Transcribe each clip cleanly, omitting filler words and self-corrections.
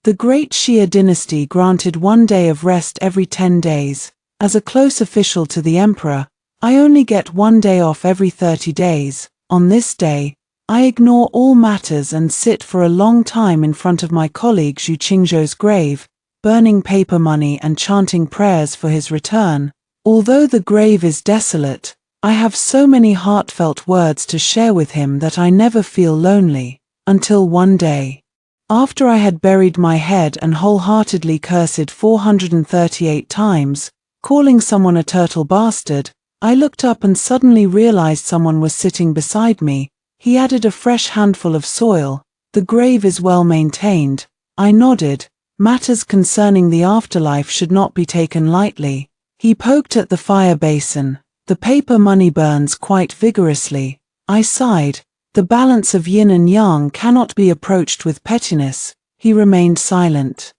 The great Xia dynasty granted 1 day of rest every 10 days. As a close official to the emperor, I only get 1 day off every 30 days. On this day, I ignore all matters and sit for a long time in front of my colleague Zhu Qingzhou's grave, burning paper money and chanting prayers for his return. Although the grave is desolate, I have so many heartfelt words to share with him that I never feel lonely, until one day. After I had buried my head and wholeheartedly cursed 438 times, calling someone a turtle bastard, I looked up and suddenly realized someone was sitting beside me. He added a fresh handful of soil. The grave is well maintained. I nodded. Matters concerning the afterlife should not be taken lightly. He poked at the fire basin. The paper money burns quite vigorously. I sighed. The balance of yin and yang cannot be approached with pettiness. He remained silent.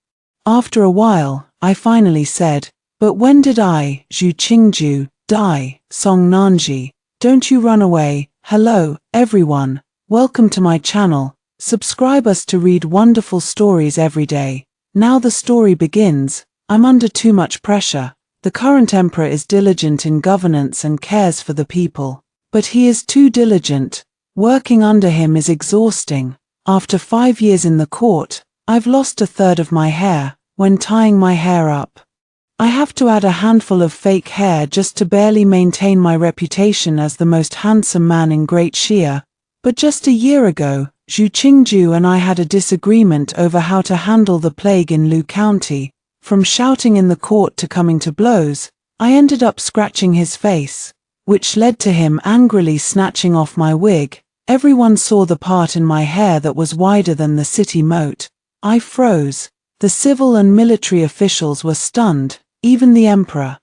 After a while, I finally said, "But when did I, Zhu Qingzhou, die, Song Nanji? Don't you run away." Hello, everyone. Welcome to my channel. Subscribe us to read wonderful stories every day. Now the story begins. I'm under too much pressure. The current emperor is diligent in governance and cares for the people. But he is too diligent. Working under him is exhausting. After 5 years in the court, I've lost 1/3 of my hair. When tying my hair up, I have to add a handful of fake hair just to barely maintain my reputation as the most handsome man in Great Xia. But just a year ago, Zhu Qingzhou and I had a disagreement over how to handle the plague in Lu County. From shouting in the court to coming to blows, I ended up scratching his face, which led to him angrily snatching off my wig. Everyone saw the part in my hair that was wider than the city moat. I froze. The civil and military officials were stunned. Even the emperor,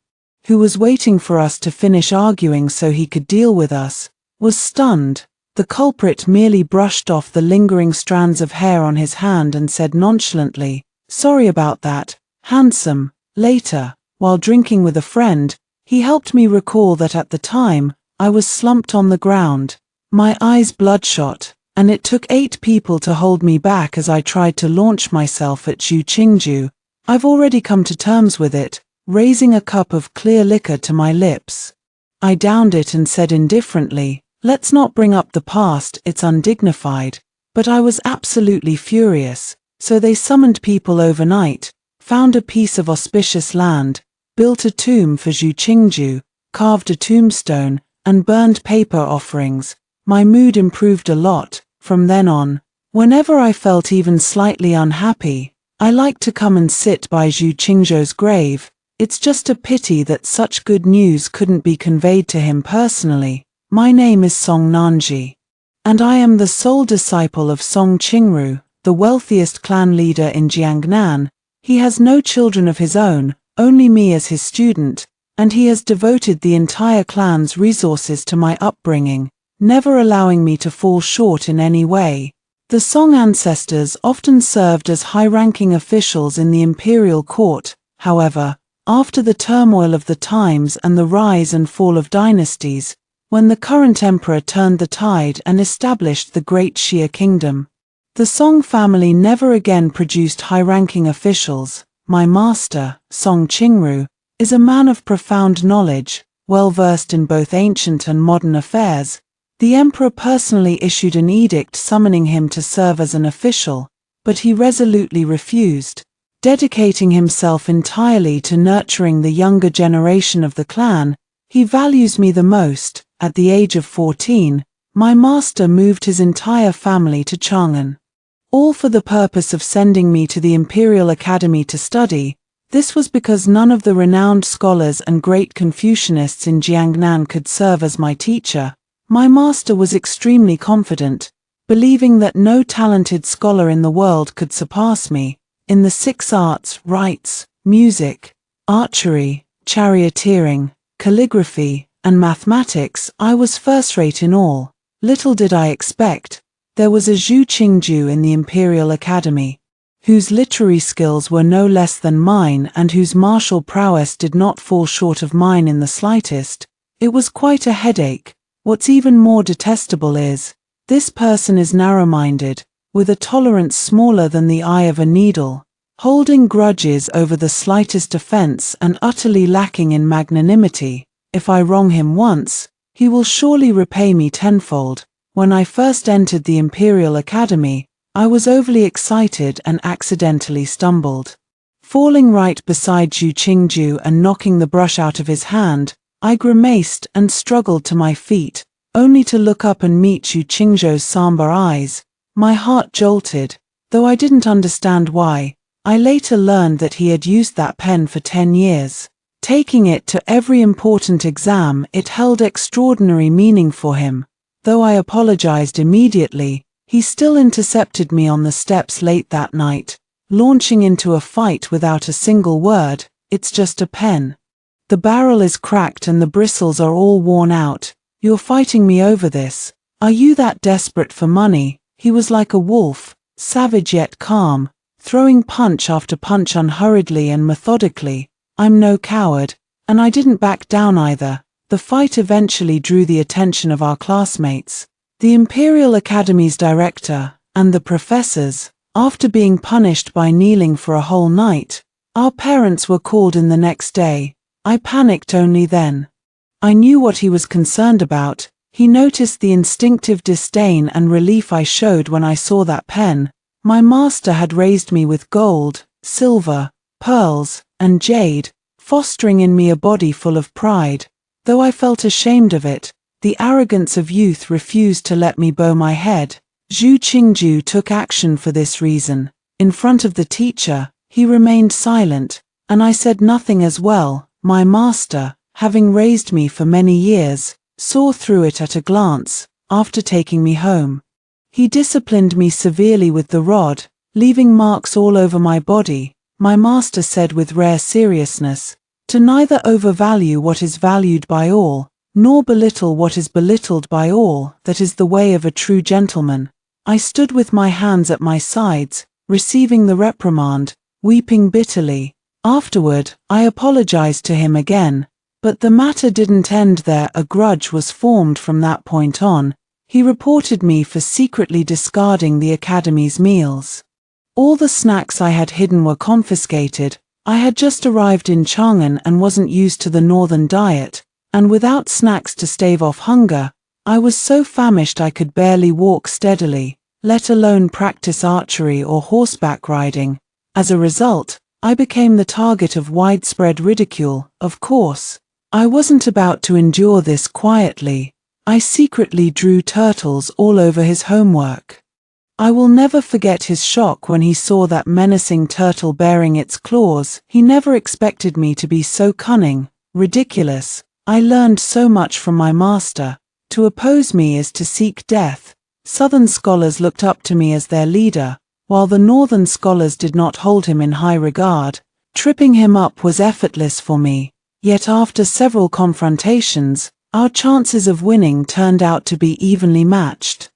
who was waiting for us to finish arguing so he could deal with us, was stunned. The culprit merely brushed off the lingering strands of hair on his hand and said nonchalantly, "Sorry about that, handsome." Later, while drinking with a friend, he helped me recall that at the time, I was slumped on the ground, my eyes bloodshot, and it took 8 people to hold me back as I tried to launch myself at Zhu Qingzhou. I've already come to terms with it. Raising a cup of clear liquor to my lips, I downed it and said indifferently, "Let's not bring up the past, it's undignified." But I was absolutely furious, so they summoned people overnight, found a piece of auspicious land, built a tomb for Zhu Qingzhou, carved a tombstone, and burned paper offerings. My mood improved a lot. From then on, whenever I felt even slightly unhappy, I liked to come and sit by Zhu Qingzhou's grave. It's just a pity that such good news couldn't be conveyed to him personally. My name is Song Nanji, and I am the sole disciple of Song Qingru, the wealthiest clan leader in Jiangnan. He has no children of his own, only me as his student, and he has devoted the entire clan's resources to my upbringing, never allowing me to fall short in any way. The Song ancestors often served as high-ranking officials in the imperial court. However, after the turmoil of the times and the rise and fall of dynasties, when the current emperor turned the tide and established the Great Xia Kingdom, the Song family never again produced high-ranking officials. My master, Song Qingru, is a man of profound knowledge, well-versed in both ancient and modern affairs. The emperor personally issued an edict summoning him to serve as an official, but he resolutely refused. Dedicating himself entirely to nurturing the younger generation of the clan, he values me the most. At the age of 14, my master moved his entire family to Chang'an, all for the purpose of sending me to the Imperial Academy to study. This was because none of the renowned scholars and great Confucianists in Jiangnan could serve as my teacher. My master was extremely confident, believing that no talented scholar in the world could surpass me. In the 6 arts, rites, music, archery, charioteering, calligraphy, and mathematics, I was first-rate in all. Little did I expect, there was a Zhu Qingzhou in the Imperial Academy, whose literary skills were no less than mine and whose martial prowess did not fall short of mine in the slightest. It was quite a headache. What's even more detestable is, this person is narrow-minded, with a tolerance smaller than the eye of a needle. holding grudges over the slightest offense and utterly lacking in magnanimity. If I wrong him once, he will surely repay me tenfold. When I first entered the Imperial Academy, I was overly excited and accidentally stumbled. Falling right beside Zhu Qingju and knocking the brush out of his hand, I grimaced and struggled to my feet, only to look up and meet Zhu Qingzhou's somber eyes. My heart jolted, though I didn't understand why. I later learned that he had used that pen for 10 years. Taking it to every important exam, it held extraordinary meaning for him. Though I apologized immediately, he still intercepted me on the steps late that night, launching into a fight without a single word. "It's just a pen. The barrel is cracked and the bristles are all worn out. You're fighting me over this. Are you that desperate for money?" He was like a wolf, savage yet calm, throwing punch after punch unhurriedly and methodically. I'm no coward, and I didn't back down either. The fight eventually drew the attention of our classmates, the Imperial Academy's director, and the professors. After being punished by kneeling for a whole night, our parents were called in the next day. I panicked only then. I knew what he was concerned about. He noticed the instinctive disdain and relief I showed when I saw that pen. My master had raised me with gold, silver, pearls, and jade, fostering in me a body full of pride. Though I felt ashamed of it, the arrogance of youth refused to let me bow my head. Zhu Qingju took action for this reason. In front of the teacher, he remained silent, and I said nothing as well. My master, having raised me for many years, saw through it at a glance. After taking me home, he disciplined me severely with the rod, leaving marks all over my body. My master said with rare seriousness, "To neither overvalue what is valued by all, nor belittle what is belittled by all. That is the way of a true gentleman." I stood with my hands at my sides, receiving the reprimand, weeping bitterly. Afterward, I apologized to him again, but the matter didn't end there. A grudge was formed from that point on. He reported me for secretly discarding the academy's meals. All the snacks I had hidden were confiscated. I had just arrived in Chang'an and wasn't used to the northern diet, and without snacks to stave off hunger, I was so famished I could barely walk steadily, let alone practice archery or horseback riding. As a result, I became the target of widespread ridicule. Of course, I wasn't about to endure this quietly. I secretly drew turtles all over his homework. I will never forget his shock when he saw that menacing turtle baring its claws. He never expected me to be so cunning. Ridiculous. I learned so much from my master. To oppose me is to seek death. Southern scholars looked up to me as their leader, while the northern scholars did not hold him in high regard. Tripping him up was effortless for me. Yet after several confrontations, our chances of winning turned out to be evenly matched.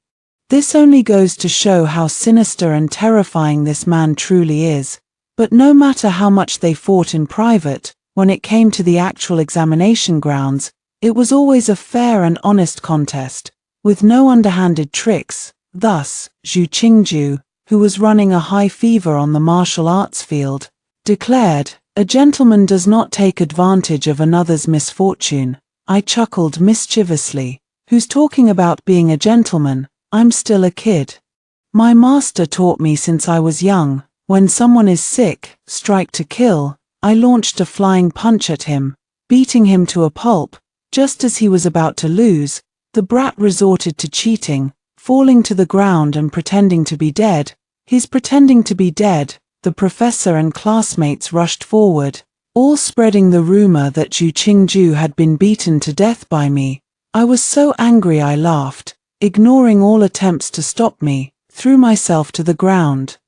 This only goes to show how sinister and terrifying this man truly is. But no matter how much they fought in private, when it came to the actual examination grounds, it was always a fair and honest contest, with no underhanded tricks. Thus, Zhu Qingju, who was running a high fever on the martial arts field, declared, "A gentleman does not take advantage of another's misfortune." I chuckled mischievously. Who's talking about being a gentleman? I'm still a kid. My master taught me since I was young, when someone is sick, strike to kill. I launched a flying punch at him, beating him to a pulp. Just as he was about to lose, the brat resorted to cheating, falling to the ground and pretending to be dead. He's pretending to be dead. The professor and classmates rushed forward, all spreading the rumor that Zhu Qingju had been beaten to death by me. I was so angry I laughed, ignoring all attempts to stop me, threw myself to the ground,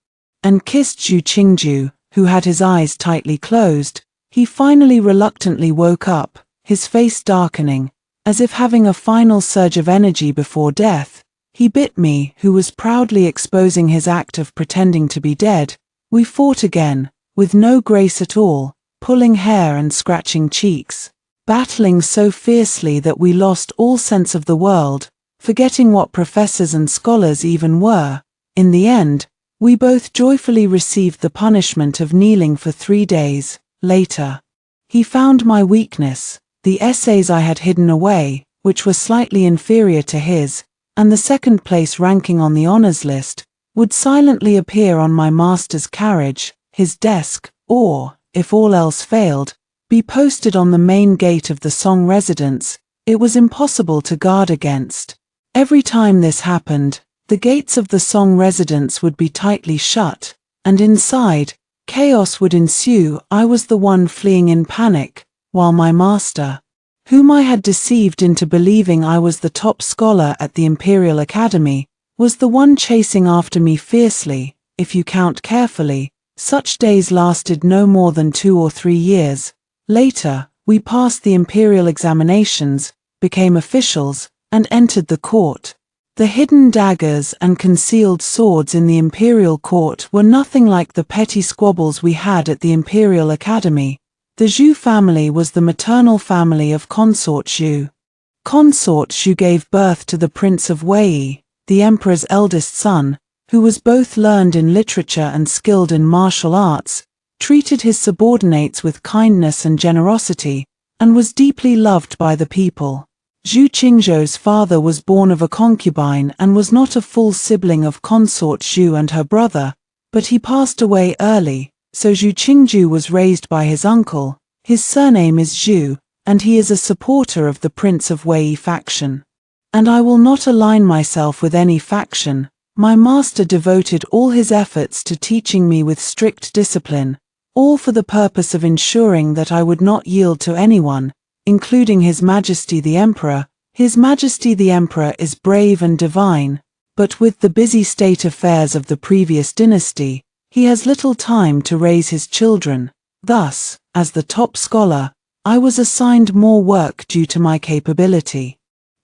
and kissed Zhu Qingju, who had his eyes tightly closed. He finally reluctantly woke up, his face darkening, as if having a final surge of energy before death. He bit me, who was proudly exposing his act of pretending to be dead. We fought again, with no grace at all, pulling hair and scratching cheeks, battling so fiercely that we lost all sense of the world, forgetting what professors and scholars even were. In the end, We both joyfully received the punishment of kneeling for 3 days. Later, he found my weakness, the essays I had hidden away, which were slightly inferior to his, and the second place ranking on the honors list, would silently appear on my master's carriage, his desk, or, if all else failed, be posted on the main gate of the Song residence. It was impossible to guard against. Every time this happened, the gates of the Song residence would be tightly shut, and inside, chaos would ensue. I was the one fleeing in panic, while my master, whom I had deceived into believing I was the top scholar at the Imperial Academy, was the one chasing after me fiercely. If you count carefully, such days lasted no more than 2 or 3 years. Later, we passed the imperial examinations, became officials, and entered the court. The hidden daggers and concealed swords in the imperial court were nothing like the petty squabbles we had at the Imperial Academy. The Zhu family was the maternal family of Consort Zhu. Consort Zhu gave birth to the Prince of Wei, the emperor's eldest son, who was both learned in literature and skilled in martial arts, treated his subordinates with kindness and generosity, and was deeply loved by the people. Zhu Qingzhou's father was born of a concubine and was not a full sibling of Consort Zhu and her brother, but he passed away early, so Zhu Qingzhou was raised by his uncle. His surname is Zhu, and he is a supporter of the Prince of Wei faction. And I will not align myself with any faction. My master devoted all his efforts to teaching me with strict discipline, all for the purpose of ensuring that I would not yield to anyone, including His Majesty the Emperor. His Majesty the Emperor is brave and divine, but with the busy state affairs of the previous dynasty, he has little time to raise his children. Thus, as the top scholar, I was assigned more work due to my capability.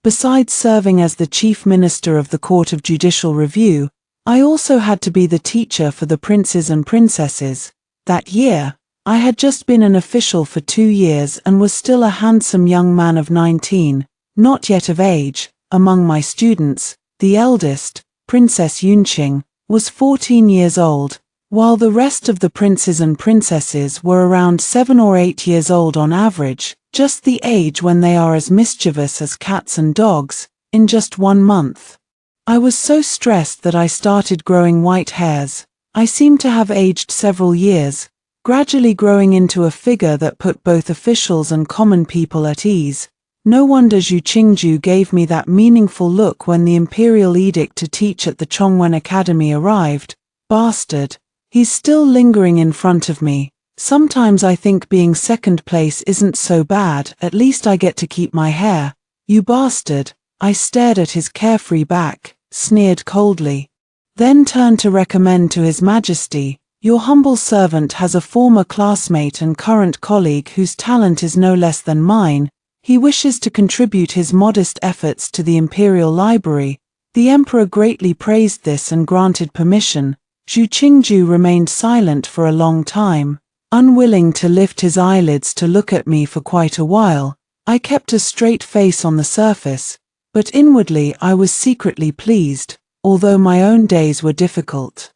Besides serving as the chief minister of the Court of Judicial Review, I also had to be the teacher for the princes and princesses. That year, I had just been an official for 2 years and was still a handsome young man of 19, not yet of age. Among my students, the eldest, Princess Yunqing, was 14 years old, while the rest of the princes and princesses were around 7 or 8 years old on average, just the age when they are as mischievous as cats and dogs. In just 1 month, I was so stressed that I started growing white hairs. I seemed to have aged several years, gradually growing into a figure that put both officials and common people at ease. No wonder Zhu Qingzhou gave me that meaningful look when the imperial edict to teach at the Chongwen Academy arrived. Bastard. He's still lingering in front of me. Sometimes I think being second place isn't so bad, at least I get to keep my hair. You bastard. I stared at his carefree back, sneered coldly, then turned to recommend to His Majesty, "Your humble servant has a former classmate and current colleague whose talent is no less than mine. He wishes to contribute his modest efforts to the Imperial Library." The Emperor greatly praised this and granted permission. Zhu Qingzhou remained silent for a long time, unwilling to lift his eyelids to look at me for quite a while. I kept a straight face on the surface, but inwardly I was secretly pleased, although my own days were difficult.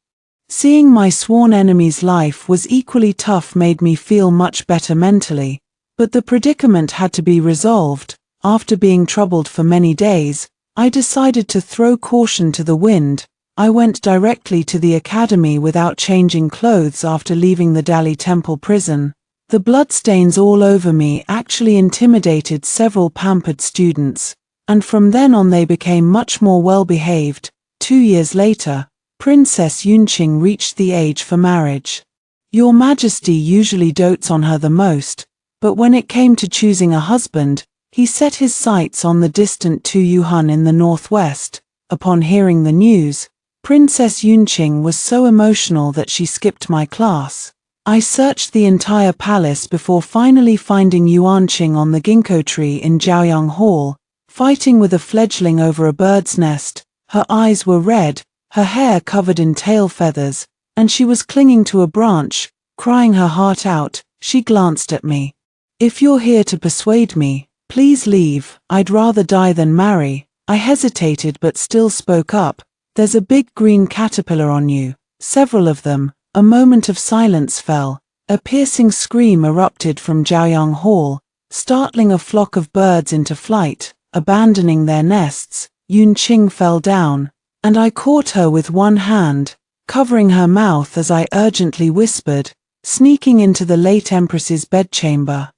Seeing my sworn enemy's life was equally tough made me feel much better mentally, but the predicament had to be resolved. After being troubled for many days, I decided to throw caution to the wind. I went directly to the academy without changing clothes after leaving the Dali Temple prison. The bloodstains all over me actually intimidated several pampered students, and from then on they became much more well-behaved. 2 years later, Princess Yunqing reached the age for marriage. Your Majesty usually dotes on her the most, but when it came to choosing a husband, he set his sights on the distant Tuyuhun in the northwest. Upon hearing the news, Princess Yunqing was so emotional that she skipped my class. I searched the entire palace before finally finding Yuanqing on the ginkgo tree in Jiaoyang Hall, fighting with a fledgling over a bird's nest. Her eyes were red, her hair covered in tail feathers, and she was clinging to a branch, crying her heart out. She glanced at me. "If you're here to persuade me, please leave. I'd rather die than marry." I hesitated but still spoke up. "There's a big green caterpillar on you. several of them. A moment of silence fell. A piercing scream erupted from Jiaoyang Hall, startling a flock of birds into flight. Abandoning their nests, Yunqing fell down, and I caught her with one hand, covering her mouth as I urgently whispered, sneaking into the late Empress's bedchamber.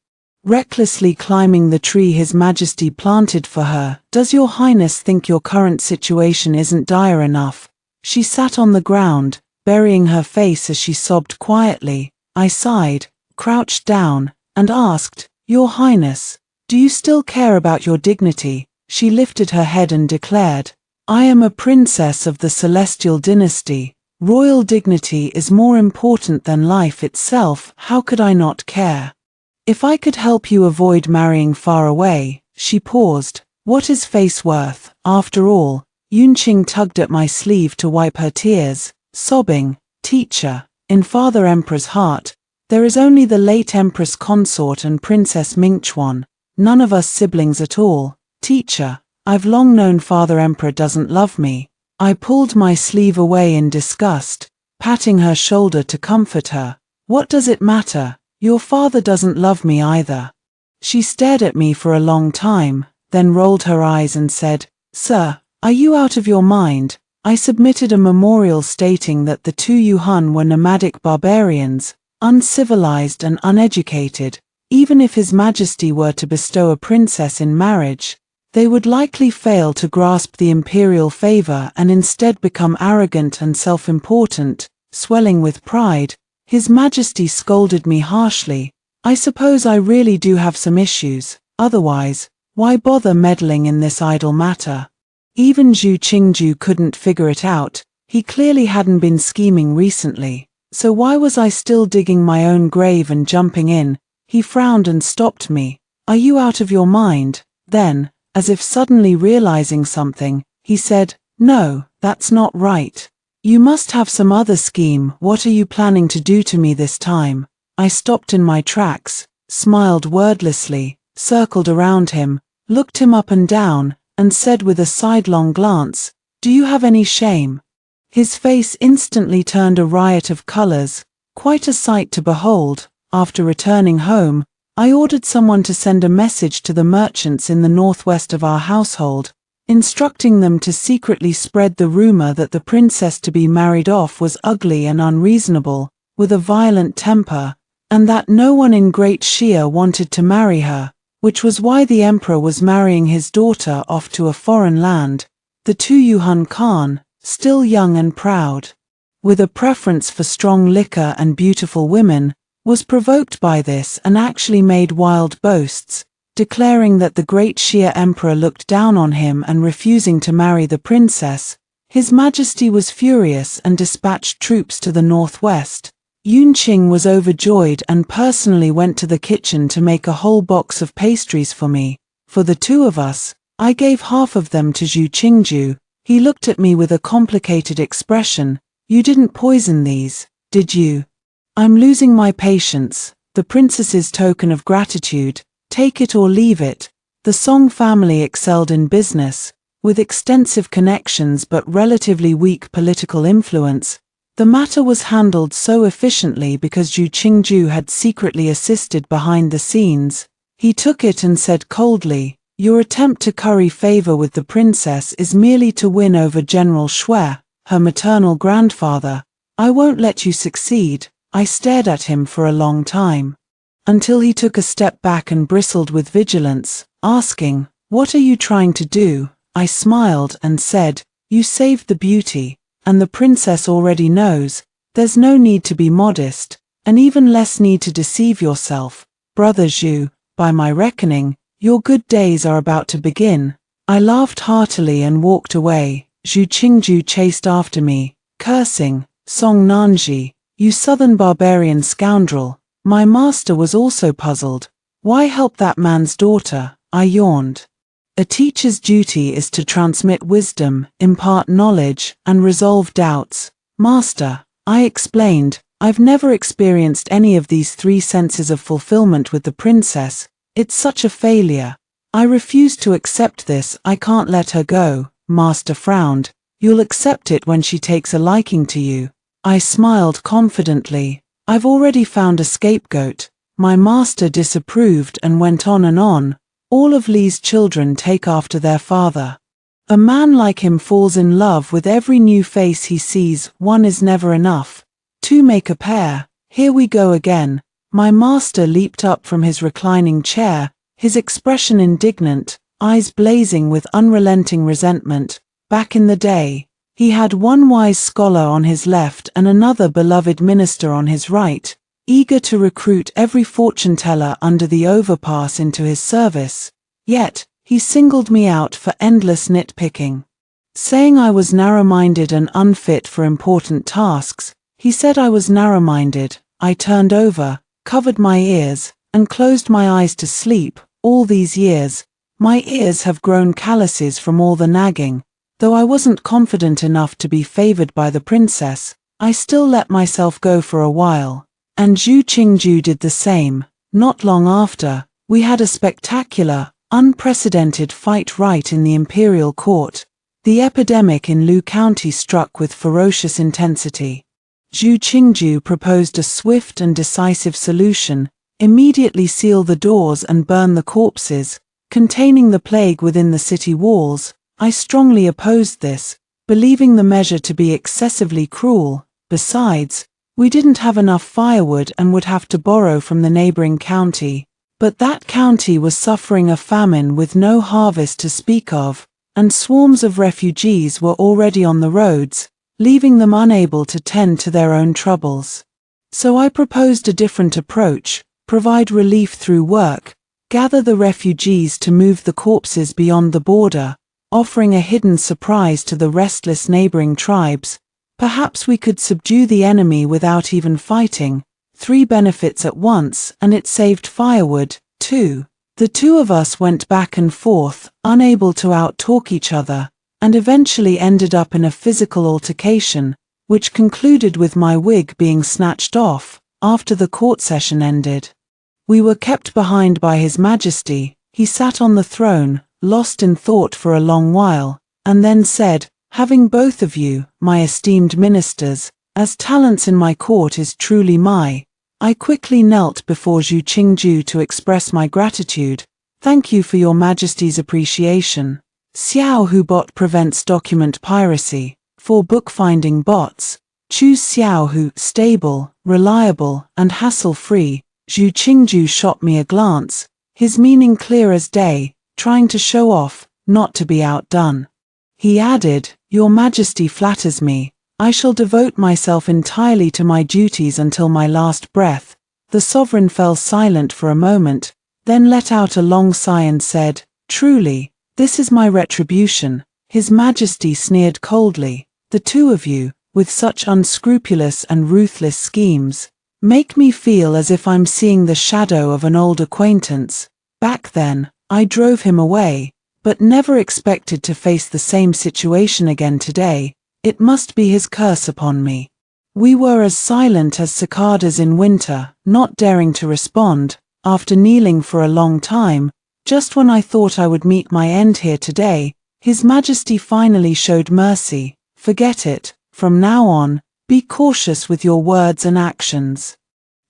Recklessly climbing the tree His Majesty planted for her. Does Your Highness think your current situation isn't dire enough? She sat on the ground, burying her face as she sobbed quietly. I sighed, crouched down, and asked, Your Highness, do you still care about your dignity? She lifted her head and declared, I am a princess of the Celestial Dynasty. Royal dignity is more important than life itself. How could I not care? If I could help you avoid marrying far away. She paused. What is face worth? After all, Yunqing tugged at my sleeve to wipe her tears, sobbing, Teacher, in Father Emperor's heart, there is only the late Empress Consort and Princess Mingchuan, none of us siblings at all. Teacher, I've long known Father Emperor doesn't love me. I pulled my sleeve away in disgust, patting her shoulder to comfort her. What does it matter? Your father doesn't love me either. She stared at me for a long time, then rolled her eyes and said, Sir, are you out of your mind? I submitted a memorial stating that the two Yuhan were nomadic barbarians, uncivilized and uneducated. Even if His Majesty were to bestow a princess in marriage, they would likely fail to grasp the imperial favor and instead become arrogant and self-important. Swelling with pride, His Majesty scolded me harshly. I suppose I really do have some issues. Otherwise, why bother meddling in this idle matter? Even Zhu Qingju couldn't figure it out. He clearly hadn't been scheming recently. So why was I still digging my own grave and jumping in? He frowned and stopped me. Are you out of your mind? Then, as if suddenly realizing something, he said, No, that's not right. You must have some other scheme. What are you planning to do to me this time? I stopped in my tracks, smiled wordlessly, circled around him, looked him up and down, and said with a sidelong glance, Do you have any shame? His face instantly turned a riot of colors, quite a sight to behold. After returning home, I ordered someone to send a message to the merchants in the northwest of our household, instructing them to secretly spread the rumor that the princess to be married off was ugly and unreasonable, with a violent temper, and that no one in Great Xia wanted to marry her, which was why the emperor was marrying his daughter off to a foreign land. The two Yuhan Khan, still young and proud, with a preference for strong liquor and beautiful women, was provoked by this and actually made wild boasts, declaring that the Great Xia Emperor looked down on him and refusing to marry the princess. His Majesty was furious and dispatched troops to the northwest. Yunqing was overjoyed and personally went to the kitchen to make a whole box of pastries for me. For the two of us, I gave half of them to Zhu Qingju. He looked at me with a complicated expression. You didn't poison these, did you? I'm losing my patience. The princess's token of gratitude. Take it or leave it. The Song family excelled in business, with extensive connections but relatively weak political influence. The matter was handled so efficiently because Zhu Qingju had secretly assisted behind the scenes. He took it and said coldly, Your attempt to curry favor with the princess is merely to win over General Shui, her maternal grandfather. I won't let you succeed. I stared at him for a long time, until he took a step back and bristled with vigilance, asking, What are you trying to do? I smiled and said, You saved the beauty, and the princess already knows. There's no need to be modest, and even less need to deceive yourself. Brother Zhu, by my reckoning, your good days are about to begin. I laughed heartily and walked away. Zhu Qingju chased after me, cursing, Song Nanji, you southern barbarian scoundrel. My master was also puzzled. Why help that man's daughter? I yawned. A teacher's duty is to transmit wisdom, impart knowledge, and resolve doubts. Master, I explained, I've never experienced any of these three senses of fulfillment with the princess. It's such a failure. I refuse to accept this. I can't let her go. Master frowned. You'll accept it when she takes a liking to you. I smiled confidently. I've already found a scapegoat. My master disapproved and went on and on. All of Li's children take after their father. A man like him falls in love with every new face he sees. One is never enough. Two make a pair. Here we go again. My master leaped up from his reclining chair, his expression indignant, eyes blazing with unrelenting resentment. Back in the day, he had one wise scholar on his left and another beloved minister on his right, eager to recruit every fortune-teller under the overpass into his service. Yet, he singled me out for endless nitpicking. Saying I was narrow-minded and unfit for important tasks, he said I was narrow-minded. I turned over, covered my ears, and closed my eyes to sleep. All these years, my ears have grown calluses from all the nagging. Though I wasn't confident enough to be favored by the princess, I still let myself go for a while. And Zhu Qingju did the same. Not long after, we had a spectacular, unprecedented fight right in the imperial court. The epidemic in Lu County struck with ferocious intensity. Zhu Qingju proposed a swift and decisive solution: immediately seal the doors and burn the corpses containing the plague within the city walls. I strongly opposed this, believing the measure to be excessively cruel. Besides, we didn't have enough firewood and would have to borrow from the neighboring county. But that county was suffering a famine with no harvest to speak of, and swarms of refugees were already on the roads, leaving them unable to tend to their own troubles. So I proposed a different approach: provide relief through work, gather the refugees to move the corpses beyond the border, offering a hidden surprise to the restless neighboring tribes. Perhaps we could subdue the enemy without even fighting. 3 benefits at once, and it saved firewood, too. The two of us went back and forth, unable to out-talk each other, and eventually ended up in a physical altercation, which concluded with my wig being snatched off after the court session ended. We were kept behind by His Majesty. He sat on the throne, lost in thought for a long while, and then said, "Having both of you, my esteemed ministers, as talents in my court is truly my." I quickly knelt before Zhu Qingju to express my gratitude. "Thank you for your Majesty's appreciation. Xiao Hu bot prevents document piracy. For bookfinding bots, choose Xiao Hu, stable, reliable, and hassle-free." Zhu Qingju shot me a glance, his meaning clear as day, trying to show off, not to be outdone. He added, "Your Majesty flatters me. I shall devote myself entirely to my duties until my last breath." The sovereign fell silent for a moment, then let out a long sigh and said, "Truly, this is my retribution." His Majesty sneered coldly, "The two of you, with such unscrupulous and ruthless schemes, make me feel as if I'm seeing the shadow of an old acquaintance. Back then, I drove him away, but never expected to face the same situation again today. It must be his curse upon me." We were as silent as cicadas in winter, not daring to respond. After kneeling for a long time, just when I thought I would meet my end here today, His Majesty finally showed mercy. "Forget it. From now on, be cautious with your words and actions.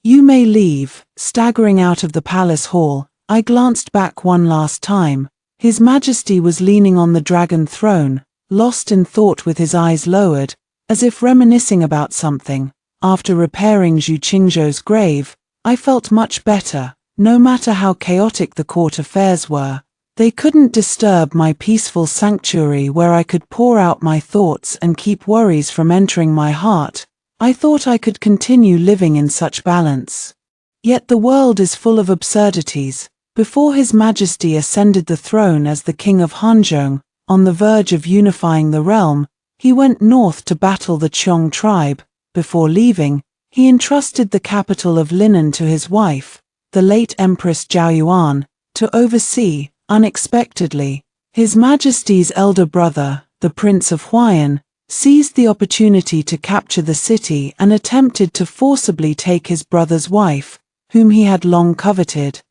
You may leave." Staggering out of the palace hall, I glanced back one last time. His Majesty was leaning on the dragon throne, lost in thought with his eyes lowered, as if reminiscing about something. After repairing Zhu Qingzhou's grave, I felt much better. No matter how chaotic the court affairs were, they couldn't disturb my peaceful sanctuary where I could pour out my thoughts and keep worries from entering my heart. I thought I could continue living in such balance. Yet the world is full of absurdities. Before His Majesty ascended the throne as the King of Hanzhong, on the verge of unifying the realm, he went north to battle the Qiong tribe. Before leaving, he entrusted the capital of Linen to his wife, the late Empress Zhao Yuan, to oversee. Unexpectedly, His Majesty's elder brother, the Prince of Huayan, seized the opportunity to capture the city and attempted to forcibly take his brother's wife, whom he had long coveted.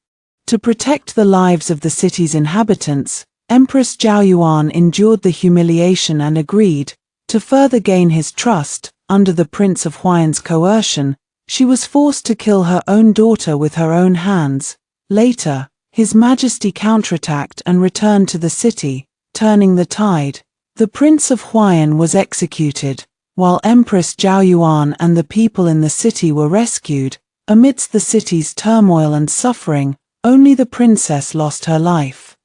To protect the lives of the city's inhabitants, Empress Zhao Yuan endured the humiliation and agreed, to further gain his trust, under the Prince of Huayan's coercion, she was forced to kill her own daughter with her own hands. Later, His Majesty counterattacked and returned to the city, turning the tide. The Prince of Huayan was executed, while Empress Zhao Yuan and the people in the city were rescued. Amidst the city's turmoil and suffering, only the princess lost her life.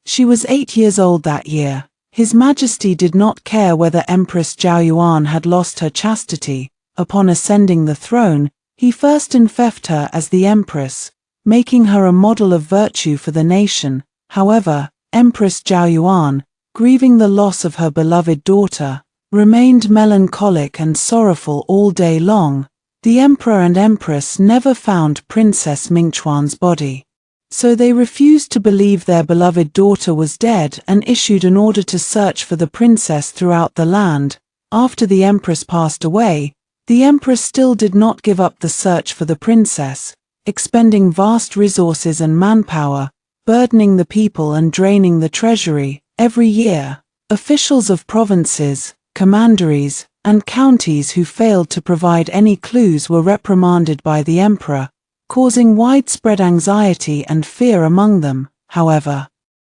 She was 8 years old that year. His Majesty did not care whether Empress Zhao Yuan had lost her chastity. Upon ascending the throne, he first enfeoffed her as the empress, making her a model of virtue for the nation. However, Empress Zhao Yuan, grieving the loss of her beloved daughter, remained melancholic and sorrowful all day long. The emperor and empress never found Princess Mingchuan's body, so they refused to believe their beloved daughter was dead and issued an order to search for the princess throughout the land. After the empress passed away, the empress still did not give up the search for the princess, expending vast resources and manpower, burdening the people and draining the treasury. Every year, officials of provinces, commanderies, and counties who failed to provide any clues were reprimanded by the emperor, causing widespread anxiety and fear among them. However,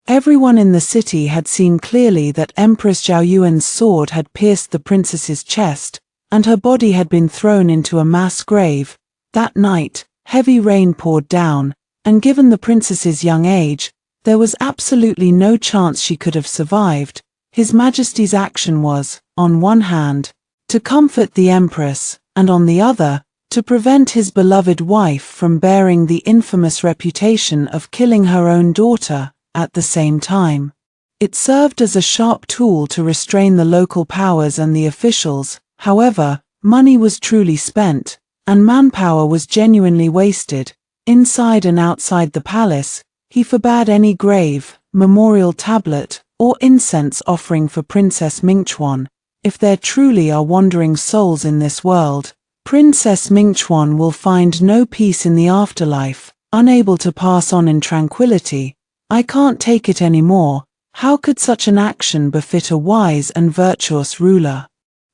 everyone in the city had seen clearly that Empress Zhao Yuan's sword had pierced the princess's chest, and her body had been thrown into a mass grave. That night, heavy rain poured down, and given the princess's young age, there was absolutely no chance she could have survived. His Majesty's action was, on one hand, to comfort the empress, and on the other, to prevent his beloved wife from bearing the infamous reputation of killing her own daughter. At the same time, it served as a sharp tool to restrain the local powers and the officials. However, money was truly spent, and manpower was genuinely wasted. Inside and outside the palace, he forbade any grave, memorial tablet, or incense offering for Princess Mingchuan. If there truly are wandering souls in this world, Princess Mingchuan will find no peace in the afterlife, unable to pass on in tranquility. I can't take it anymore. How could such an action befit a wise and virtuous ruler?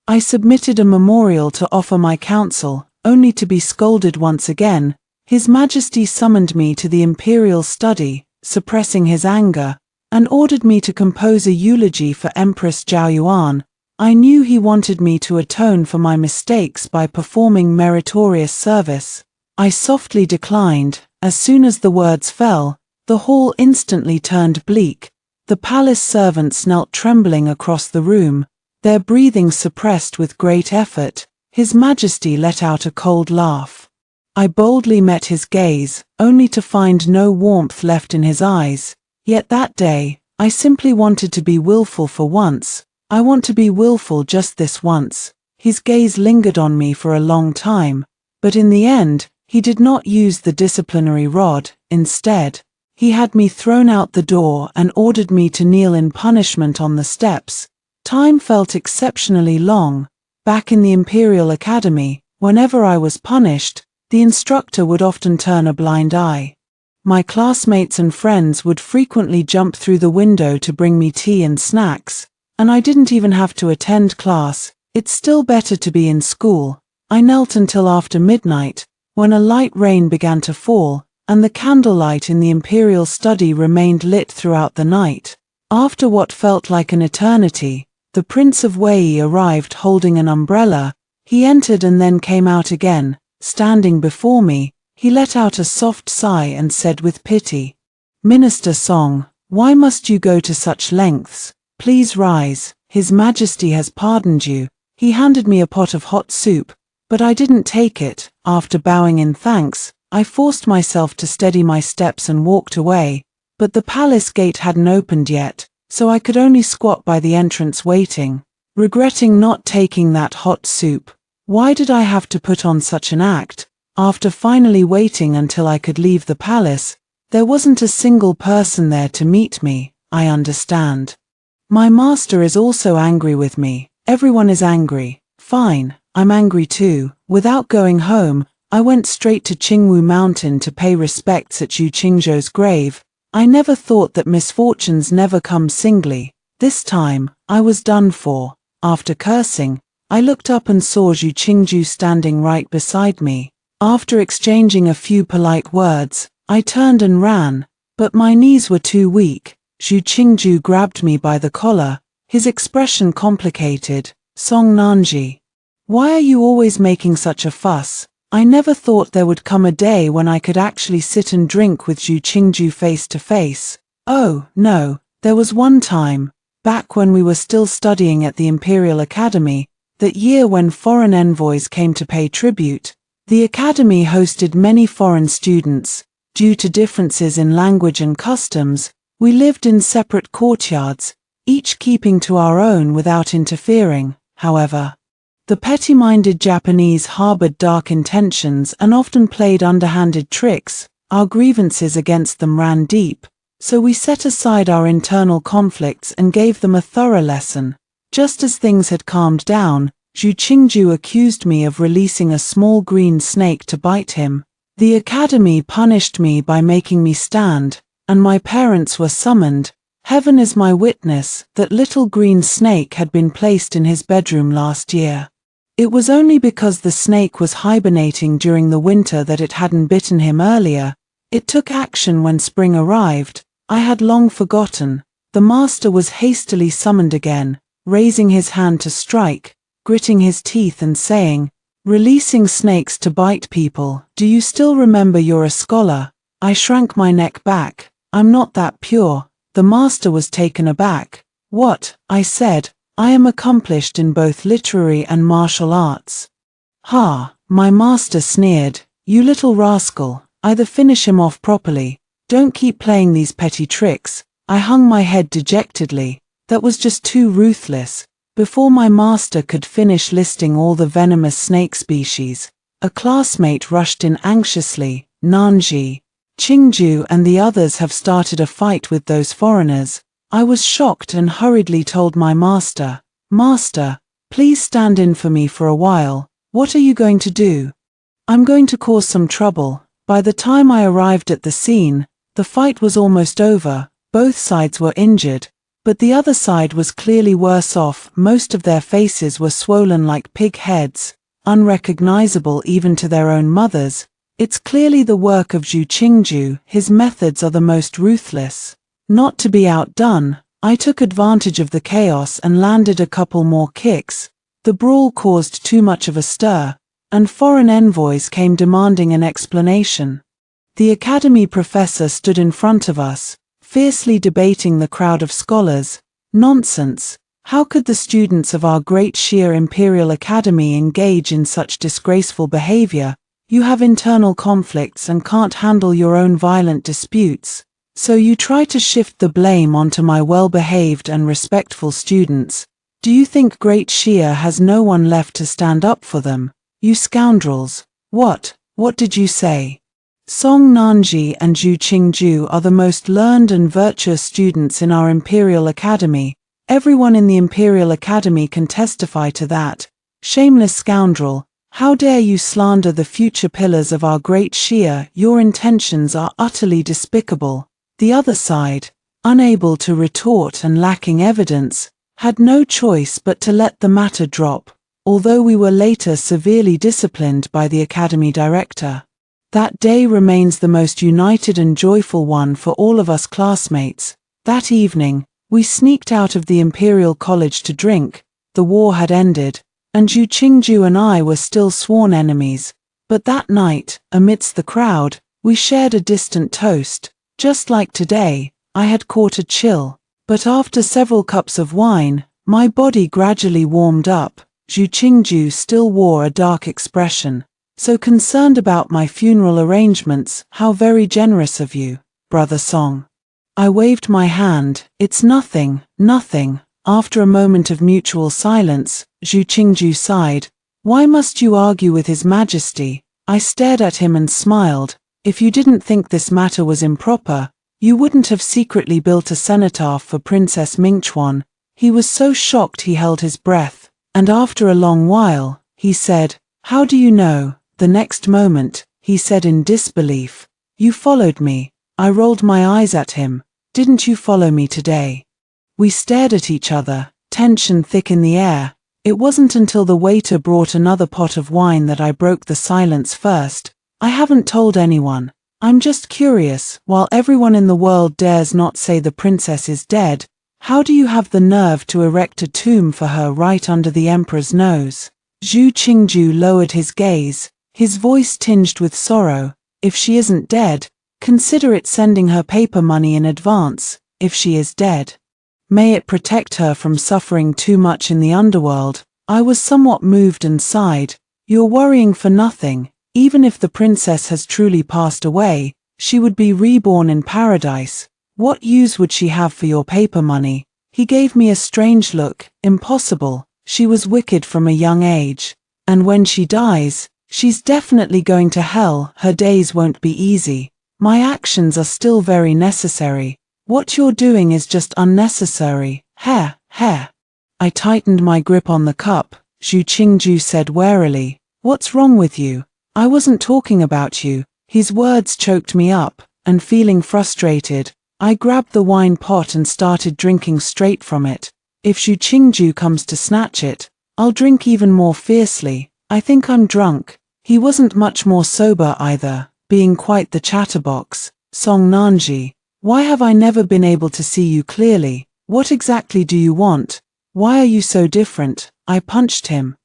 I submitted a memorial to offer my counsel, only to be scolded once again. His Majesty summoned me to the imperial study, suppressing his anger, and ordered me to compose a eulogy for Empress Zhao Yuan. I knew he wanted me to atone for my mistakes by performing meritorious service. I softly declined. As soon as the words fell, the hall instantly turned bleak. The palace servants knelt trembling across the room, their breathing suppressed with great effort. His Majesty let out a cold laugh. I boldly met his gaze, only to find no warmth left in his eyes. Yet that day, I simply wanted to be willful for once. I want to be willful just this once. His gaze lingered on me for a long time, but in the end, he did not use the disciplinary rod. Instead, he had me thrown out the door and ordered me to kneel in punishment on the steps. Time felt exceptionally long. Back in the Imperial Academy, whenever I was punished, the instructor would often turn a blind eye. My classmates and friends would frequently jump through the window to bring me tea and snacks, and I didn't even have to attend class. It's still better to be in school. I knelt until after midnight, when a light rain began to fall, and the candlelight in the imperial study remained lit throughout the night. After what felt like an eternity, the Prince of Wei arrived holding an umbrella. He entered and then came out again. Standing before me, he let out a soft sigh and said with pity, "Minister Song, why must you go to such lengths? Please rise, His Majesty has pardoned you." He handed me a pot of hot soup, but I didn't take it. After bowing in thanks, I forced myself to steady my steps and walked away, but the palace gate hadn't opened yet, so I could only squat by the entrance waiting, regretting not taking that hot soup. Why did I have to put on such an act? After finally waiting until I could leave the palace, there wasn't a single person there to meet me. I understand. My master is also angry with me. Everyone is angry. Fine, I'm angry too. Without going home, I went straight to Qingwu Mountain to pay respects at Yu Qingzhou's grave. I never thought that misfortunes never come singly. This time, I was done for. After cursing, I looked up and saw Zhu Qingju standing right beside me. After exchanging a few polite words, I turned and ran, but my knees were too weak. Zhu Qingju grabbed me by the collar, his expression complicated. Song Nanji. Why are you always making such a fuss? I never thought there would come a day when I could actually sit and drink with Zhu Qingju face to face. Oh, no, there was one time, back when we were still studying at the Imperial Academy, that year when foreign envoys came to pay tribute. The academy hosted many foreign students. Due to differences in language and customs, we lived in separate courtyards, each keeping to our own without interfering. However, the petty-minded Japanese harbored dark intentions and often played underhanded tricks. Our grievances against them ran deep, so we set aside our internal conflicts and gave them a thorough lesson. Just as things had calmed down, Zhu Qingju accused me of releasing a small green snake to bite him. The academy punished me by making me stand, and my parents were summoned. Heaven is my witness that little green snake had been placed in his bedroom last year. It was only because the snake was hibernating during the winter that it hadn't bitten him earlier. It took action when spring arrived. I had long forgotten. The master was hastily summoned again, raising his hand to strike, gritting his teeth and saying, "Releasing snakes to bite people. Do you still remember you're a scholar?" I shrank my neck back. "I'm not that pure." The master was taken aback. "What?" I said. "I am accomplished in both literary and martial arts." "Ha!" my master sneered. "You little rascal, either finish him off properly. Don't keep playing these petty tricks." I hung my head dejectedly. That was just too ruthless. Before my master could finish listing all the venomous snake species, a classmate rushed in anxiously. "Nanji, Qingju and the others have started a fight with those foreigners." I was shocked and hurriedly told my master, "Master, please stand in for me for a while." "What are you going to do?" "I'm going to cause some trouble." By the time I arrived at the scene, the fight was almost over. Both sides were injured, but the other side was clearly worse off. Most of their faces were swollen like pig heads, unrecognizable even to their own mothers. It's clearly the work of Zhu Qingju. His methods are the most ruthless. Not to be outdone, I took advantage of the chaos and landed a couple more kicks. The brawl caused too much of a stir, and foreign envoys came demanding an explanation. The academy professor stood in front of us, fiercely debating the crowd of scholars. "Nonsense! How could the students of our great Xia Imperial Academy engage in such disgraceful behavior? You have internal conflicts and can't handle your own violent disputes, so you try to shift the blame onto my well-behaved and respectful students. Do you think Great Xia has no one left to stand up for them? You scoundrels!" What did you say?" Song Nanji and Zhu Qingju are the most learned and virtuous students in our Imperial Academy. Everyone in the Imperial Academy can testify to that. "Shameless scoundrel, how dare you slander the future pillars of our great Xia? Your intentions are utterly despicable." The other side, unable to retort and lacking evidence, had no choice but to let the matter drop, although we were later severely disciplined by the Academy director. That day remains the most united and joyful one for all of us classmates. That evening, we sneaked out of the Imperial College to drink. The war had ended, and Zhu Qingju and I were still sworn enemies. But that night, amidst the crowd, we shared a distant toast. Just like today, I had caught a chill, but after several cups of wine, my body gradually warmed up. Zhu Qingju still wore a dark expression. "So concerned about my funeral arrangements, how very generous of you, Brother Song." I waved my hand. "It's nothing, nothing." After a moment of mutual silence, Zhu Qingju sighed. "Why must you argue with His Majesty?" I stared at him and smiled. "If you didn't think this matter was improper, you wouldn't have secretly built a cenotaph for Princess Mingchuan." He was so shocked he held his breath, and after a long while, he said, "How do you know?" The next moment, he said in disbelief, "You followed me." I rolled my eyes at him. "Didn't you follow me today?" We stared at each other, tension thick in the air. It wasn't until the waiter brought another pot of wine that I broke the silence first. I haven't told anyone. I'm just curious, while everyone in the world dares not say the princess is dead, how do you have the nerve to erect a tomb for her right under the emperor's nose? Zhu Qingju lowered his gaze, his voice tinged with sorrow. If she isn't dead, consider it sending her paper money in advance. If she is dead, may it protect her from suffering too much in the underworld. I was somewhat moved and sighed. You're worrying for nothing. Even if the princess has truly passed away, she would be reborn in paradise. What use would she have for your paper money? He gave me a strange look. Impossible. She was wicked from a young age. And when she dies, she's definitely going to hell. Her days won't be easy. My actions are still very necessary. What you're doing is just unnecessary. Heh. I tightened my grip on the cup. Zhu Qingju said warily, "What's wrong with you? I wasn't talking about you." His words choked me up, and feeling frustrated, I grabbed the wine pot and started drinking straight from it. If Zhu Qingju comes to snatch it, I'll drink even more fiercely. I think I'm drunk. He wasn't much more sober either, being quite the chatterbox. Song Nanji, why have I never been able to see you clearly? What exactly do you want? Why are you so different? I punched him,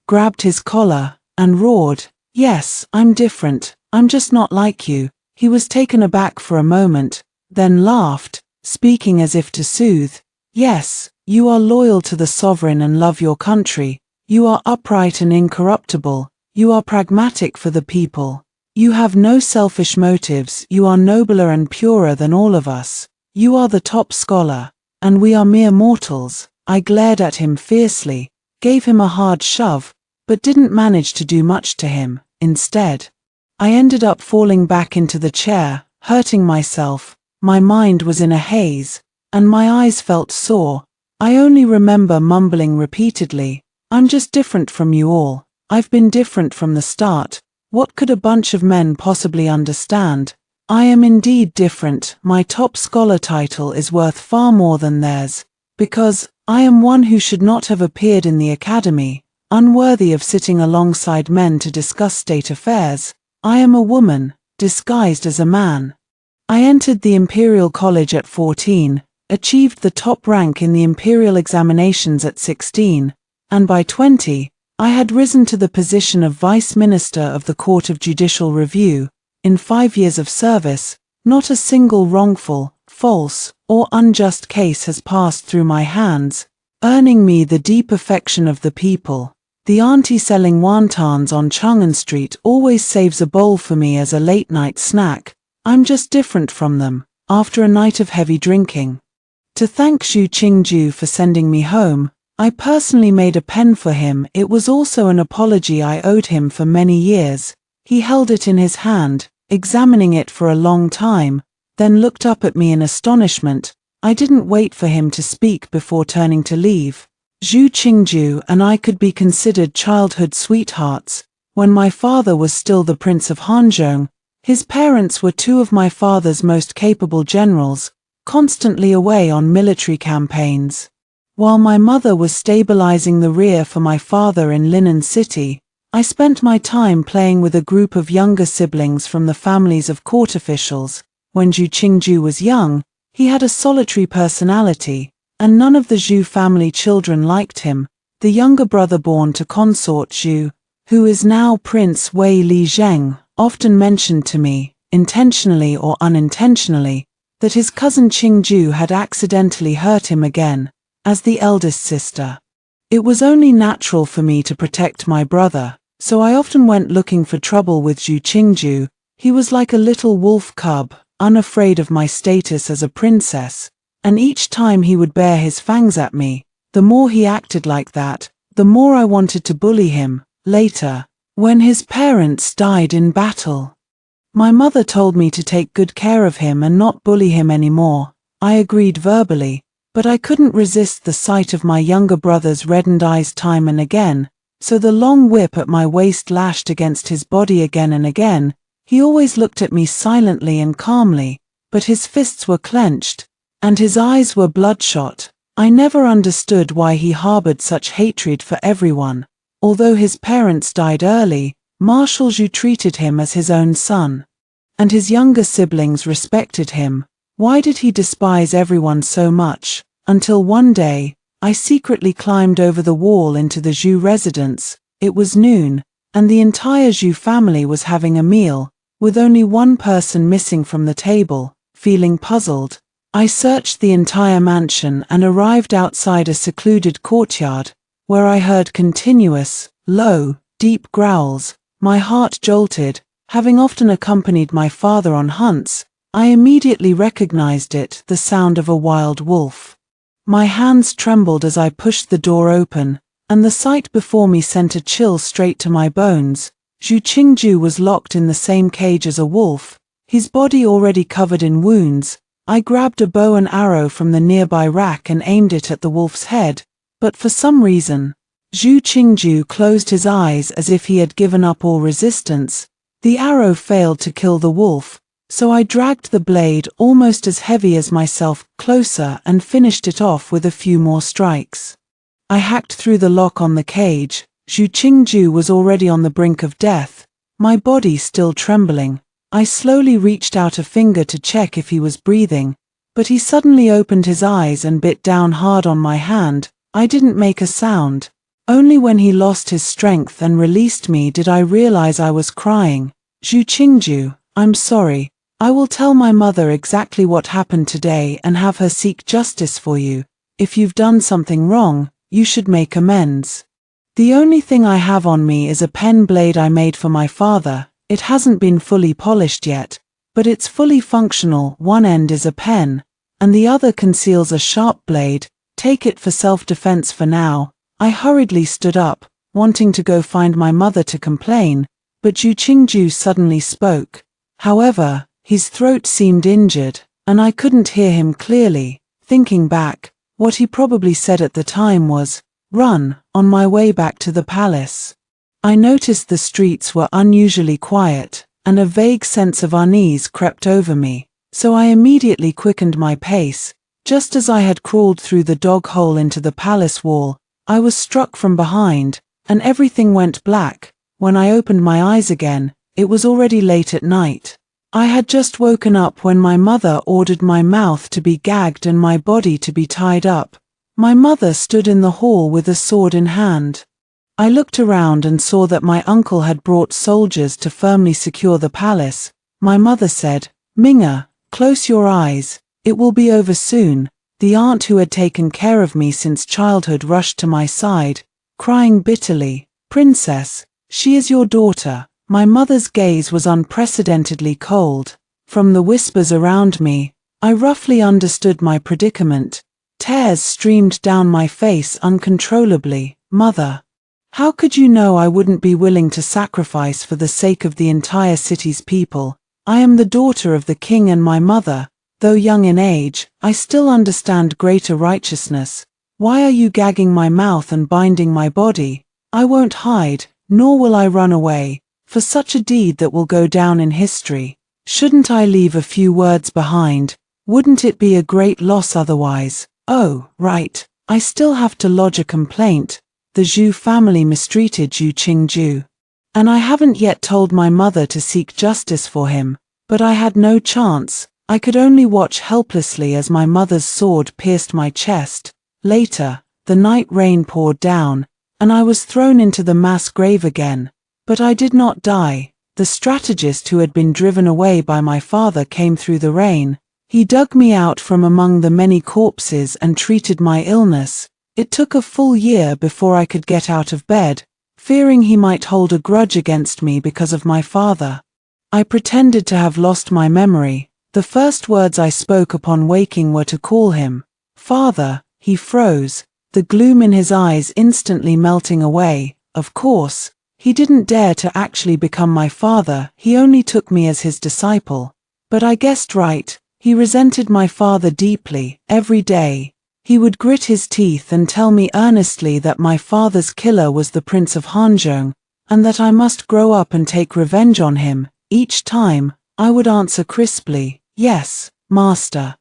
grabbed his collar, and roared, "Yes, I'm different. I'm just not like you." He was taken aback for a moment, then laughed, speaking as if to soothe. "Yes, you are loyal to the sovereign and love your country. You are upright and incorruptible. You are pragmatic for the people. You have no selfish motives. You are nobler and purer than all of us. You are the top scholar, and we are mere mortals." I glared at him fiercely, gave him a hard shove, but didn't manage to do much to him. Instead, I ended up falling back into the chair, hurting myself. My mind was in a haze, and my eyes felt sore. I only remember mumbling repeatedly, "I'm just different from you all. I've been different from the start. What could a bunch of men possibly understand? I am indeed different. My top scholar title is worth far more than theirs, because I am one who should not have appeared in the academy, unworthy of sitting alongside men to discuss state affairs. I am a woman, disguised as a man." I entered the Imperial College at 14, achieved the top rank in the Imperial examinations at 16, and by 20, I had risen to the position of Vice Minister of the Court of Judicial Review. In 5 years of service, not a single wrongful, false, or unjust case has passed through my hands, earning me the deep affection of the people. The auntie selling wontons on Chang'an Street always saves a bowl for me as a late-night snack. I'm just different from them, after a night of heavy drinking. To thank Zhu Qingju for sending me home, I personally made a pen for him. It was also an apology I owed him for many years. He held it in his hand, examining it for a long time, then looked up at me in astonishment. I didn't wait for him to speak before turning to leave. Zhu Qingju and I could be considered childhood sweethearts. When my father was still the Prince of Hanzhong, his parents were two of my father's most capable generals, constantly away on military campaigns. While my mother was stabilizing the rear for my father in Linen City, I spent my time playing with a group of younger siblings from the families of court officials. When Zhu Qingju was young, he had a solitary personality, and none of the Zhu family children liked him. The younger brother born to consort Zhu, who is now Prince Wei Li Zheng, often mentioned to me, intentionally or unintentionally, that his cousin Qingju had accidentally hurt him again. As the eldest sister, it was only natural for me to protect my brother, so I often went looking for trouble with Zhu Qingju. He was like a little wolf cub, unafraid of my status as a princess, and each time he would bare his fangs at me, the more he acted like that, the more I wanted to bully him. Later, when his parents died in battle, my mother told me to take good care of him and not bully him anymore. I agreed verbally, but I couldn't resist the sight of my younger brother's reddened eyes time and again, so the long whip at my waist lashed against his body again and again. He always looked at me silently and calmly, but his fists were clenched, and his eyes were bloodshot. I never understood why he harbored such hatred for everyone. Although his parents died early, Marshal Zhu treated him as his own son. And his younger siblings respected him. Why did he despise everyone so much? Until one day, I secretly climbed over the wall into the Zhu residence. It was noon, and the entire Zhu family was having a meal, with only one person missing from the table. Feeling puzzled, I searched the entire mansion and arrived outside a secluded courtyard, where I heard continuous, low, deep growls. My heart jolted. Having often accompanied my father on hunts, I immediately recognized it, the sound of a wild wolf. My hands trembled as I pushed the door open, and the sight before me sent a chill straight to my bones. Zhu Qingju was locked in the same cage as a wolf, his body already covered in wounds. I grabbed a bow and arrow from the nearby rack and aimed it at the wolf's head, but for some reason, Zhu Qingju closed his eyes as if he had given up all resistance. The arrow failed to kill the wolf, so I dragged the blade, almost as heavy as myself, closer and finished it off with a few more strikes. I hacked through the lock on the cage. Zhu Qingju was already on the brink of death, my body still trembling. I slowly reached out a finger to check if he was breathing, but he suddenly opened his eyes and bit down hard on my hand. I didn't make a sound. Only when he lost his strength and released me did I realize I was crying. Zhu Qingju, I'm sorry. I will tell my mother exactly what happened today and have her seek justice for you. If you've done something wrong, you should make amends. The only thing I have on me is a pen blade I made for my father. It hasn't been fully polished yet, but it's fully functional. One end is a pen, and the other conceals a sharp blade. Take it for self-defense for now. I hurriedly stood up, wanting to go find my mother to complain, but Zhu Qingju suddenly spoke. However, his throat seemed injured, and I couldn't hear him clearly. Thinking back, what he probably said at the time was, "Run." On my way back to the palace, I noticed the streets were unusually quiet, and a vague sense of unease crept over me, so I immediately quickened my pace. Just as I had crawled through the dog hole into the palace wall, I was struck from behind, and everything went black. When I opened my eyes again, it was already late at night. I had just woken up when my mother ordered my mouth to be gagged and my body to be tied up. My mother stood in the hall with a sword in hand. I looked around and saw that my uncle had brought soldiers to firmly secure the palace. My mother said, "Minga, close your eyes. It will be over soon." The aunt who had taken care of me since childhood rushed to my side, crying bitterly, "Princess, she is your daughter." My mother's gaze was unprecedentedly cold. From the whispers around me, I roughly understood my predicament. Tears streamed down my face uncontrollably. "Mother, how could you know I wouldn't be willing to sacrifice for the sake of the entire city's people? I am the daughter of the king, and my mother, though young in age, I still understand greater righteousness. Why are you gagging my mouth and binding my body? I won't hide, nor will I run away, for such a deed that will go down in history. Shouldn't I leave a few words behind? Wouldn't it be a great loss otherwise? Oh, right, I still have to lodge a complaint. The Zhu family mistreated Zhu Qingju. And I haven't yet told my mother to seek justice for him, but I had no chance. I could only watch helplessly as my mother's sword pierced my chest. Later, the night rain poured down, and I was thrown into the mass grave again. But I did not die. The strategist who had been driven away by my father came through the rain. He dug me out from among the many corpses and treated my illness. It took a full year before I could get out of bed, fearing he might hold a grudge against me because of my father. I pretended to have lost my memory. The first words I spoke upon waking were to call him "Father." He froze, the gloom in his eyes instantly melting away. Of course, he didn't dare to actually become my father, he only took me as his disciple. But I guessed right. He resented my father deeply. Every day, he would grit his teeth and tell me earnestly that my father's killer was the Prince of Hanzhong, and that I must grow up and take revenge on him. Each time, I would answer crisply, "Yes, master."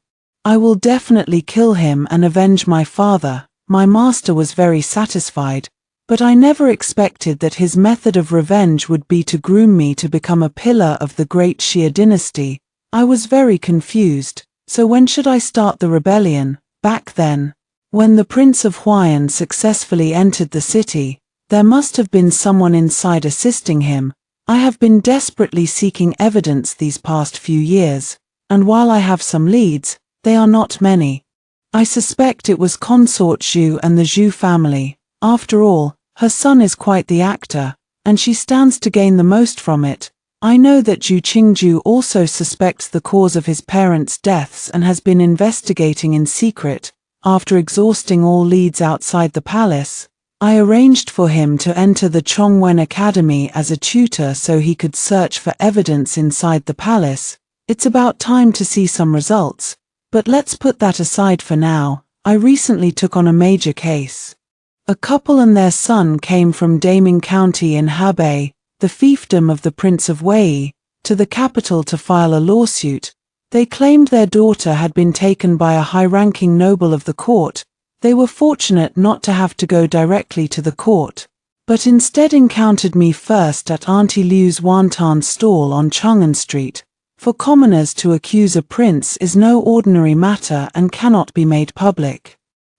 I will definitely kill him and avenge my father. My master was very satisfied, but I never expected that his method of revenge would be to groom me to become a pillar of the great Xia dynasty. I was very confused. So when should I start the rebellion? Back then, when the Prince of Huayan successfully entered the city, there must have been someone inside assisting him. I have been desperately seeking evidence these past few years, and while I have some leads, they are not many. I suspect it was Consort Zhu and the Zhu family. After all, her son is quite the actor, and she stands to gain the most from it. I know that Zhu Qingzhu also suspects the cause of his parents' deaths and has been investigating in secret. After exhausting all leads outside the palace, I arranged for him to enter the Chongwen Academy as a tutor so he could search for evidence inside the palace. It's about time to see some results, but let's put that aside for now. I recently took on a major case. A couple and their son came from Daming County in Hebei, the fiefdom of the Prince of Wei, to the capital to file a lawsuit. They claimed their daughter had been taken by a high-ranking noble of the court. They were fortunate not to have to go directly to the court, but instead encountered me first at Auntie Liu's wonton stall on Chang'an Street. For commoners to accuse a prince is no ordinary matter and cannot be made public.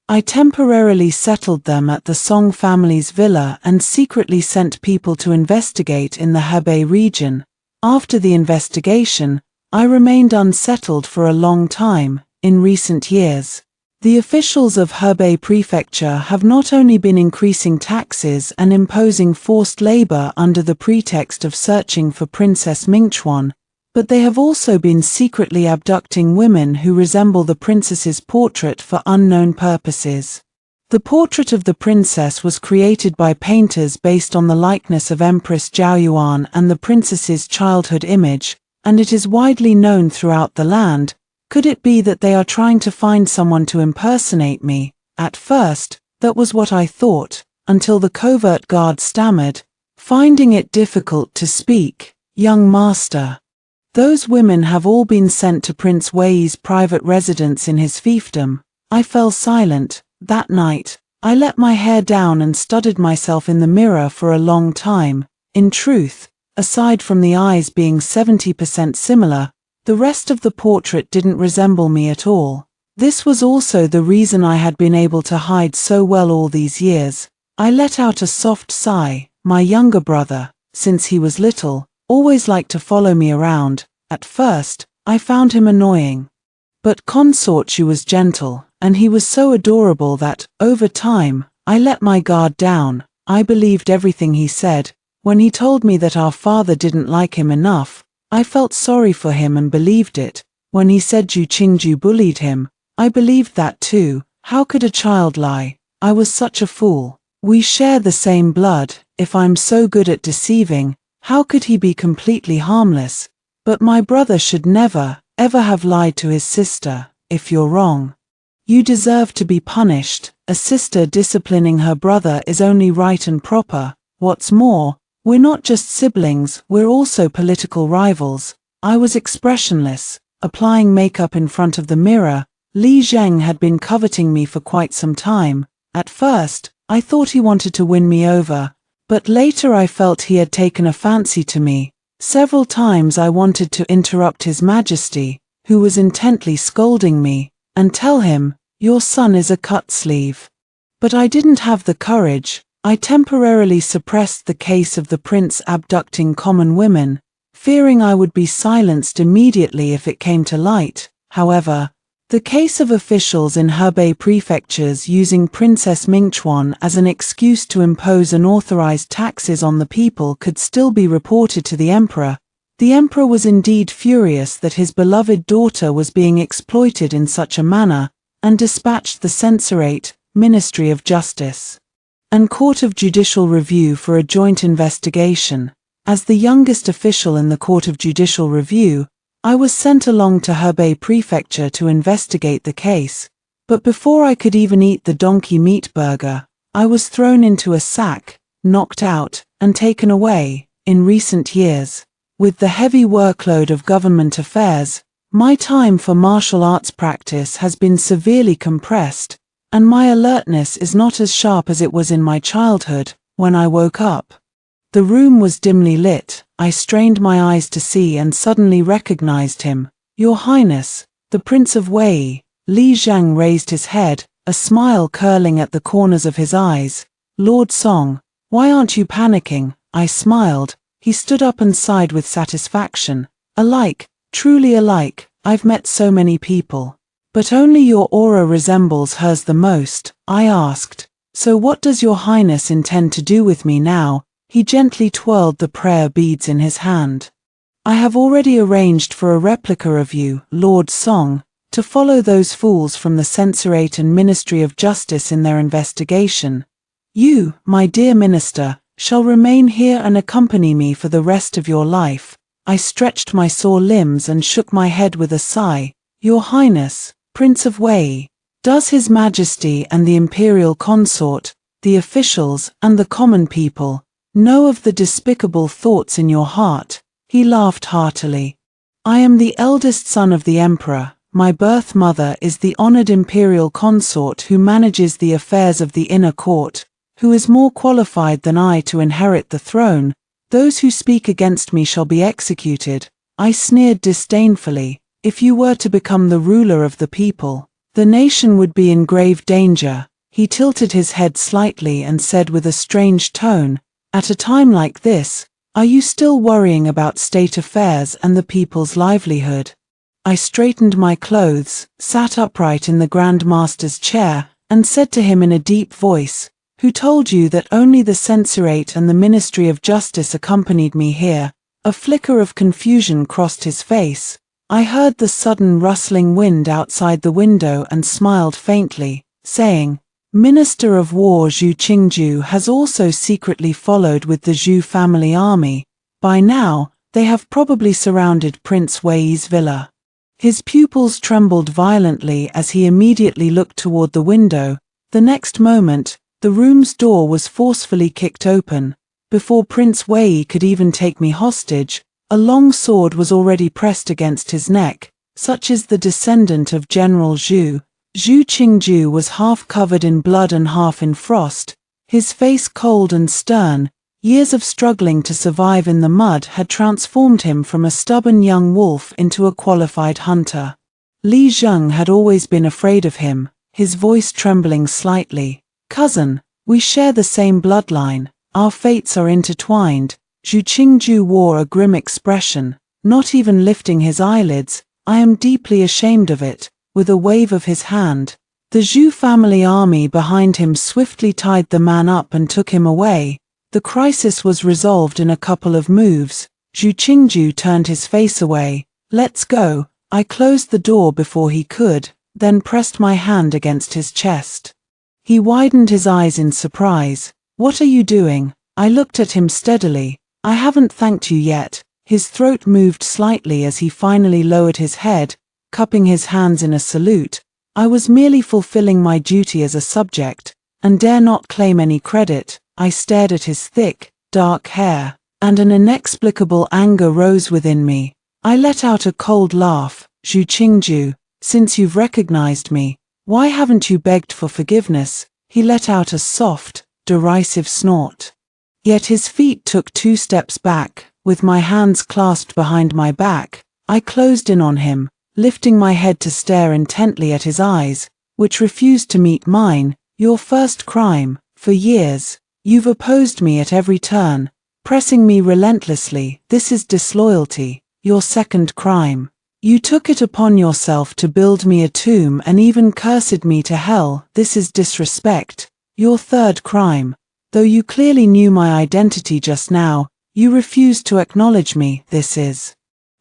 I temporarily settled them at the Song family's villa and secretly sent people to investigate in the Hebei region. After the investigation, I remained unsettled for a long time. In recent years, the officials of Hebei Prefecture have not only been increasing taxes and imposing forced labor under the pretext of searching for Princess Mingchuan, but they have also been secretly abducting women who resemble the princess's portrait for unknown purposes. The portrait of the princess was created by painters based on the likeness of Empress Zhaoyuan and the princess's childhood image, and it is widely known throughout the land. Could it be that they are trying to find someone to impersonate me? At first, that was what I thought, until the covert guard stammered, finding it difficult to speak. Young master, those women have all been sent to Prince Wei's private residence in his fiefdom. I fell silent. That night, I let my hair down and studied myself in the mirror for a long time. In truth, aside from the eyes being 70% similar, the rest of the portrait didn't resemble me at all. This was also the reason I had been able to hide so well all these years. I let out a soft sigh. My younger brother, since he was little, always liked to follow me around. At first, I found him annoying. But Consort Zhu was gentle, and he was so adorable that, over time, I let my guard down. I believed everything he said. When he told me that our father didn't like him enough, I felt sorry for him and believed it. When he said Zhu Qingzhu bullied him, I believed that too. How could a child lie? I was such a fool. We share the same blood. If I'm so good at deceiving, how could he be completely harmless? But my brother should never, ever have lied to his sister. If you're wrong, you deserve to be punished. A sister disciplining her brother is only right and proper. What's more, we're not just siblings, we're also political rivals. I was expressionless, applying makeup in front of the mirror. Li Zheng had been coveting me for quite some time. At first, I thought he wanted to win me over, but later I felt he had taken a fancy to me. Several times I wanted to interrupt His Majesty, who was intently scolding me, and tell him, "Your son is a cut-sleeve." But I didn't have the courage. I temporarily suppressed the case of the prince abducting common women, fearing I would be silenced immediately if it came to light. However, the case of officials in Hebei prefectures using Princess Mingchuan as an excuse to impose unauthorized taxes on the people could still be reported to the emperor. The emperor was indeed furious that his beloved daughter was being exploited in such a manner, and dispatched the censorate, Ministry of Justice, and Court of Judicial Review for a joint investigation. As the youngest official in the Court of Judicial Review, I was sent along to Hebei Prefecture to investigate the case, but before I could even eat the donkey meat burger, I was thrown into a sack, knocked out, and taken away. In recent years, with the heavy workload of government affairs, My time for martial arts practice has been severely compressed, and my alertness is not as sharp as it was in my childhood, when I woke up. The room was dimly lit. I strained my eyes to see and suddenly recognized him. Your Highness, the Prince of Wei. Li Zhang raised his head, a smile curling at the corners of his eyes. Lord Song, why aren't you panicking? I smiled. He stood up and sighed with satisfaction. Alike, truly alike, I've met so many people. But only your aura resembles hers the most, I asked. So what does your Highness intend to do with me now? He gently twirled the prayer beads in his hand. I have already arranged for a replica of you, Lord Song, to follow those fools from the Censorate and Ministry of Justice in their investigation. You, my dear minister, shall remain here and accompany me for the rest of your life. I stretched my sore limbs and shook my head with a sigh. Your Highness, Prince of Wei, does His Majesty and the Imperial Consort, the officials and the common people, know of the despicable thoughts in your heart? He laughed heartily. I am the eldest son of the Emperor. My birth mother is the honored imperial consort who manages the affairs of the inner court, who is more qualified than I to inherit the throne. Those who speak against me shall be executed. I sneered disdainfully. If you were to become the ruler of the people, the nation would be in grave danger. He tilted his head slightly and said with a strange tone, at a time like this, are you still worrying about state affairs and the people's livelihood? I straightened my clothes, sat upright in the Grand Master's chair, and said to him in a deep voice, who told you that only the Censorate and the Ministry of Justice accompanied me here? A flicker of confusion crossed his face. I heard the sudden rustling wind outside the window and smiled faintly, saying, Minister of War Zhu Qingju has also secretly followed with the Zhu family army. By now, they have probably surrounded Prince Wei's villa. His pupils trembled violently as he immediately looked toward the window. The next moment, the room's door was forcefully kicked open. Before Prince Wei could even take me hostage, a long sword was already pressed against his neck. Such is the descendant of General Zhu. Zhu Qingju was half covered in blood and half in frost, his face cold and stern. Years of struggling to survive in the mud had transformed him from a stubborn young wolf into a qualified hunter. Li Zhang had always been afraid of him, his voice trembling slightly. Cousin, we share the same bloodline, our fates are intertwined. Zhu Qingju wore a grim expression, not even lifting his eyelids. I am deeply ashamed of it. With a wave of his hand, the Zhu family army behind him swiftly tied the man up and took him away. The crisis was resolved in a couple of moves. Zhu Qingju turned his face away. Let's go. I closed the door before he could, then pressed my hand against his chest. He widened his eyes in surprise. What are you doing? I looked at him steadily. I haven't thanked you yet. His throat moved slightly as he finally lowered his head, cupping his hands in a salute. I was merely fulfilling my duty as a subject, and dare not claim any credit. I stared at his thick, dark hair, and an inexplicable anger rose within me. I let out a cold laugh. Zhu Qingju, since you've recognized me, why haven't you begged for forgiveness? He let out a soft, derisive snort. Yet his feet took 2 steps back. With my hands clasped behind my back, I closed in on him, lifting my head to stare intently at his eyes, which refused to meet mine. Your first crime. For years, you've opposed me at every turn, pressing me relentlessly. This is disloyalty. Your second crime. You took it upon yourself to build me a tomb and even cursed me to hell. This is disrespect. Your third crime. Though you clearly knew my identity just now, you refused to acknowledge me. This is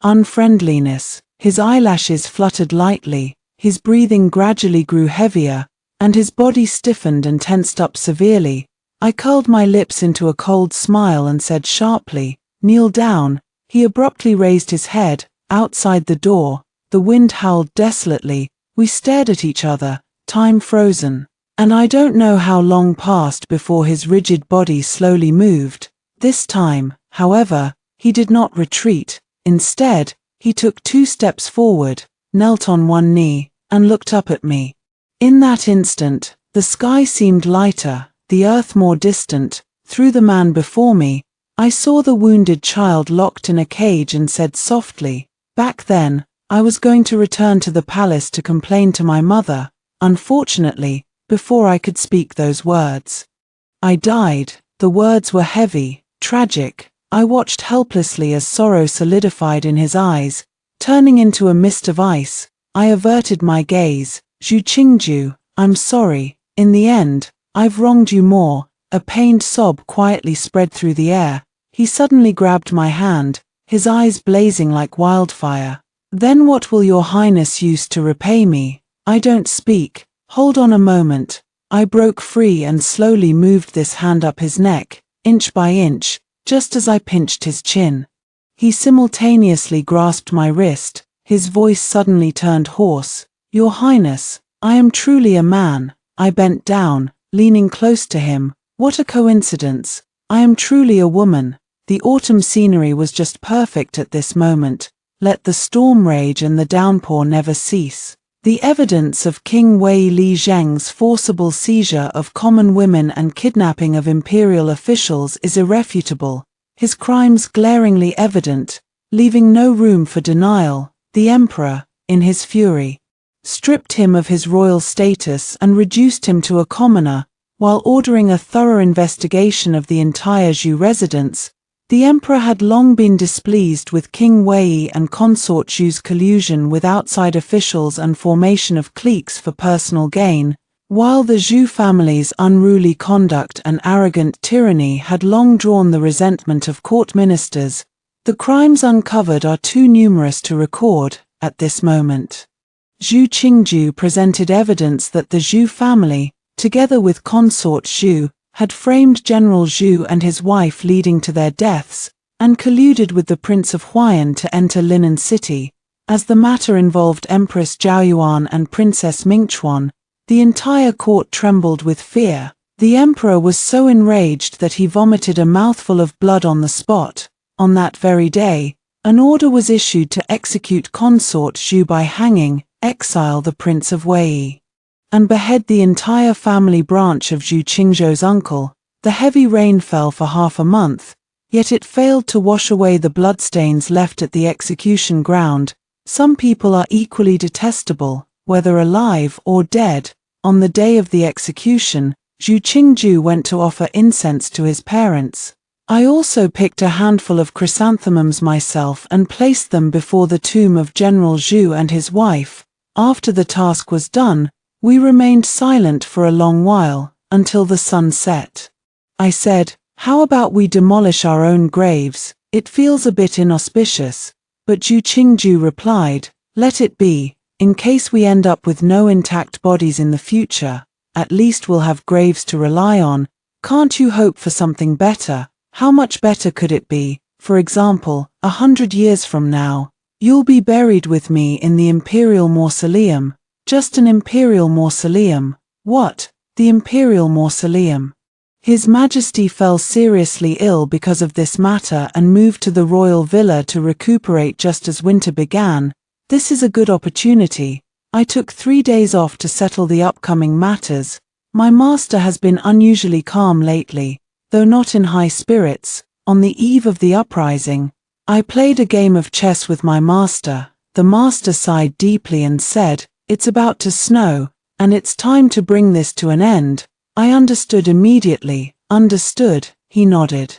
unfriendliness. His eyelashes fluttered lightly, his breathing gradually grew heavier, and his body stiffened and tensed up severely. I curled my lips into a cold smile and said sharply, kneel down. He abruptly raised his head. Outside the door, the wind howled desolately. We stared at each other, time frozen, and I don't know how long passed before his rigid body slowly moved. This time, however, he did not retreat. Instead, He took 2 steps forward, knelt on one knee, and looked up at me. In that instant, the sky seemed lighter, the earth more distant. Through the man before me, I saw the wounded child locked in a cage and said softly, "Back then, I was going to return to the palace to complain to my mother. Unfortunately, before I could speak those words, I died." The words were heavy, tragic. I watched helplessly as sorrow solidified in his eyes, turning into a mist of ice. I averted my gaze. "Zhu Qingju, I'm sorry. In the end, I've wronged you more." A pained sob quietly spread through the air. He suddenly grabbed my hand, his eyes blazing like wildfire. "Then what will your highness use to repay me?" "I don't speak. Hold on a moment." I broke free and slowly moved this hand up his neck, inch by inch, just as I pinched his chin. He simultaneously grasped my wrist, his voice suddenly turned hoarse. "Your Highness, I am truly a man." I bent down, leaning close to him. "What a coincidence. I am truly a woman." The autumn scenery was just perfect at this moment. Let the storm rage and the downpour never cease. The evidence of King Wei Li Zheng's forcible seizure of common women and kidnapping of imperial officials is irrefutable, his crimes glaringly evident, leaving no room for denial. The emperor, in his fury, stripped him of his royal status and reduced him to a commoner, while ordering a thorough investigation of the entire Zhou residence. The emperor had long been displeased with King Wei and consort Zhu's collusion with outside officials and formation of cliques for personal gain, while the Zhou family's unruly conduct and arrogant tyranny had long drawn the resentment of court ministers. The crimes uncovered are too numerous to record at this moment. Zhu Qingju presented evidence that the Zhou family, together with consort Zhu, had framed General Zhu and his wife leading to their deaths, and colluded with the Prince of Huayan to enter Linen City. As the matter involved Empress Zhaoyuan and Princess Mingchuan, the entire court trembled with fear. The emperor was so enraged that he vomited a mouthful of blood on the spot. On that very day, an order was issued to execute consort Zhu by hanging, exile the Prince of Wei, and behead the entire family branch of Zhu Qingzhou's uncle. The heavy rain fell for half a month, yet it failed to wash away the bloodstains left at the execution ground. Some people are equally detestable, whether alive or dead. On the day of the execution, Zhu Qingzhou went to offer incense to his parents. I also picked a handful of chrysanthemums myself and placed them before the tomb of General Zhu and his wife. After the task was done, we remained silent for a long while, until the sun set. I said, "How about we demolish our own graves? It feels a bit inauspicious." But Zhu Qingzhou replied, "Let it be. In case we end up with no intact bodies in the future, at least we'll have graves to rely on. Can't you hope for something better?" How much better could it be? For example, 100 years from now, you'll be buried with me in the Imperial Mausoleum. Just an Imperial Mausoleum. What? The Imperial Mausoleum. His Majesty fell seriously ill because of this matter and moved to the royal villa to recuperate just as winter began. This is a good opportunity. I took 3 days off to settle the upcoming matters. My master has been unusually calm lately, though not in high spirits. On the eve of the uprising, I played a game of chess with my master. The master sighed deeply and said, "It's about to snow, and it's time to bring this to an end." I understood immediately. "Understood," he nodded.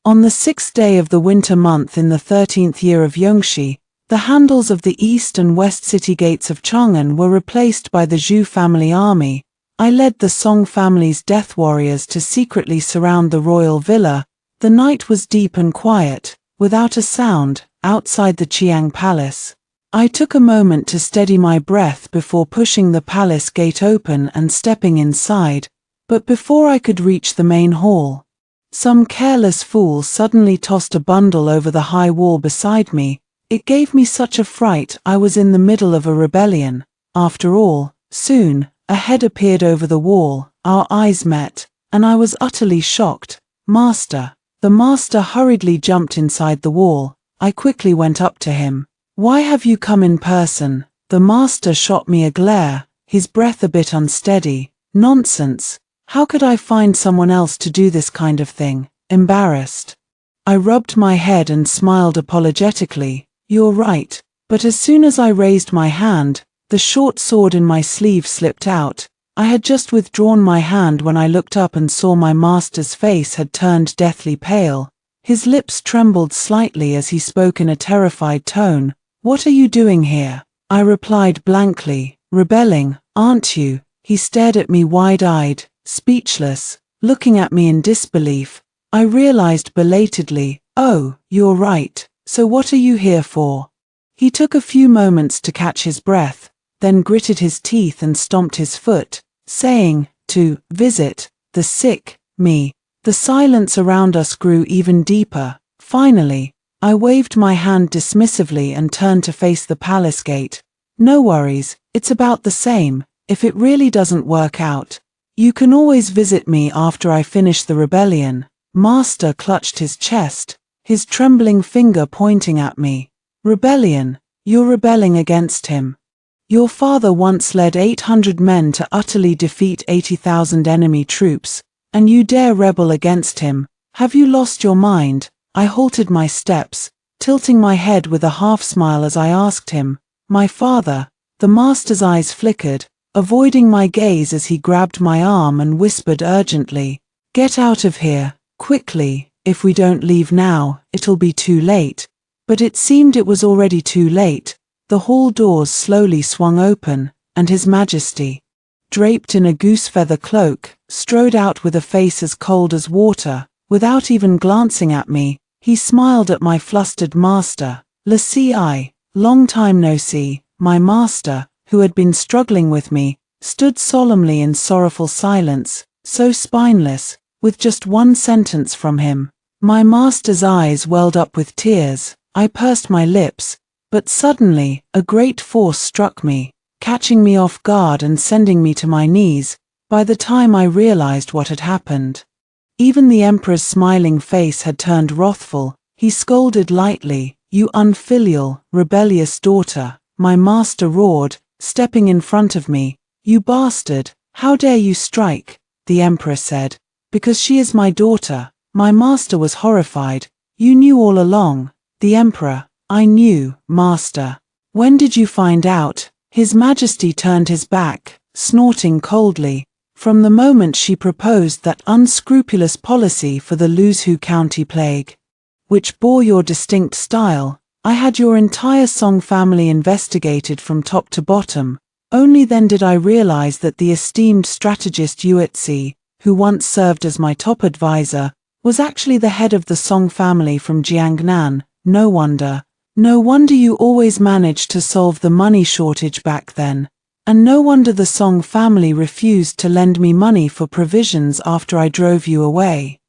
On the 6th day of the winter month in the 13th year of Yongxi, the handles of the east and west city gates of Chang'an were replaced by the Zhu family army. I led the Song family's death warriors to secretly surround the royal villa. The night was deep and quiet, without a sound, outside the Qiang Palace. I took a moment to steady my breath before pushing the palace gate open and stepping inside, but before I could reach the main hall, some careless fool suddenly tossed a bundle over the high wall beside me. It gave me such a fright I was in the middle of a rebellion. After all, soon, a head appeared over the wall. Our eyes met, and I was utterly shocked. "Master." The master hurriedly jumped inside the wall. I quickly went up to him. Why have you come in person? The master shot me a glare, his breath a bit unsteady. Nonsense. How could I find someone else to do this kind of thing? Embarrassed. I rubbed my head and smiled apologetically. You're right. But as soon as I raised my hand, the short sword in my sleeve slipped out. I had just withdrawn my hand when I looked up and saw my master's face had turned deathly pale. His lips trembled slightly as he spoke in a terrified tone. What are you doing here? I replied blankly. Rebelling, aren't you? He stared at me wide-eyed, speechless, looking at me in disbelief. I realized belatedly, oh, you're right, so what are you here for? He took a few moments to catch his breath, then gritted his teeth and stomped his foot, saying, to visit the sick, me. The silence around us grew even deeper. Finally, I waved my hand dismissively and turned to face the palace gate. No worries, it's about the same. If it really doesn't work out, you can always visit me after I finish the rebellion. Master clutched his chest, his trembling finger pointing at me. Rebellion? You're rebelling against him. Your father once led 800 men to utterly defeat 80,000 enemy troops, and you dare rebel against him. Have you lost your mind? I halted my steps, tilting my head with a half-smile as I asked him, my father. The master's eyes flickered, avoiding my gaze as he grabbed my arm and whispered urgently, get out of here, quickly. If we don't leave now, it'll be too late. But it seemed it was already too late. The hall doors slowly swung open, and His Majesty, draped in a goose-feather cloak, strode out with a face as cold as water. Without even glancing at me, he smiled at my flustered master. I, long time no see. My master, who had been struggling with me, stood solemnly in sorrowful silence, so spineless, with just one sentence from him. My master's eyes welled up with tears. I pursed my lips, but suddenly, a great force struck me, catching me off guard and sending me to my knees. By the time I realized what had happened, even the emperor's smiling face had turned wrathful. He scolded lightly, you unfilial, rebellious daughter. My master roared, stepping in front of me. You bastard, how dare you strike? The emperor said. Because she is my daughter. My master was horrified. You knew all along. The emperor, I knew, master. When did you find out? His Majesty turned his back, snorting coldly. From the moment she proposed that unscrupulous policy for the Luzhu County plague, which bore your distinct style, I had your entire Song family investigated from top to bottom. Only then did I realize that the esteemed strategist Yuetzi, who once served as my top advisor, was actually the head of the Song family from Jiangnan. No wonder you always managed to solve the money shortage back then. And no wonder the Song family refused to lend me money for provisions after I drove you away.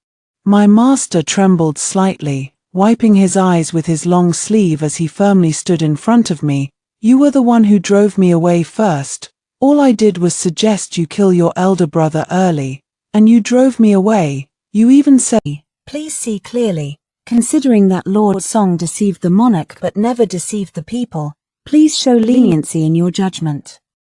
My master trembled slightly, wiping his eyes with his long sleeve as he firmly stood in front of me. You were the one who drove me away first. All I did was suggest you kill your elder brother early, and you drove me away. You even said, please see clearly. Considering that Lord Song deceived the monarch but never deceived the people, please show leniency in your judgment.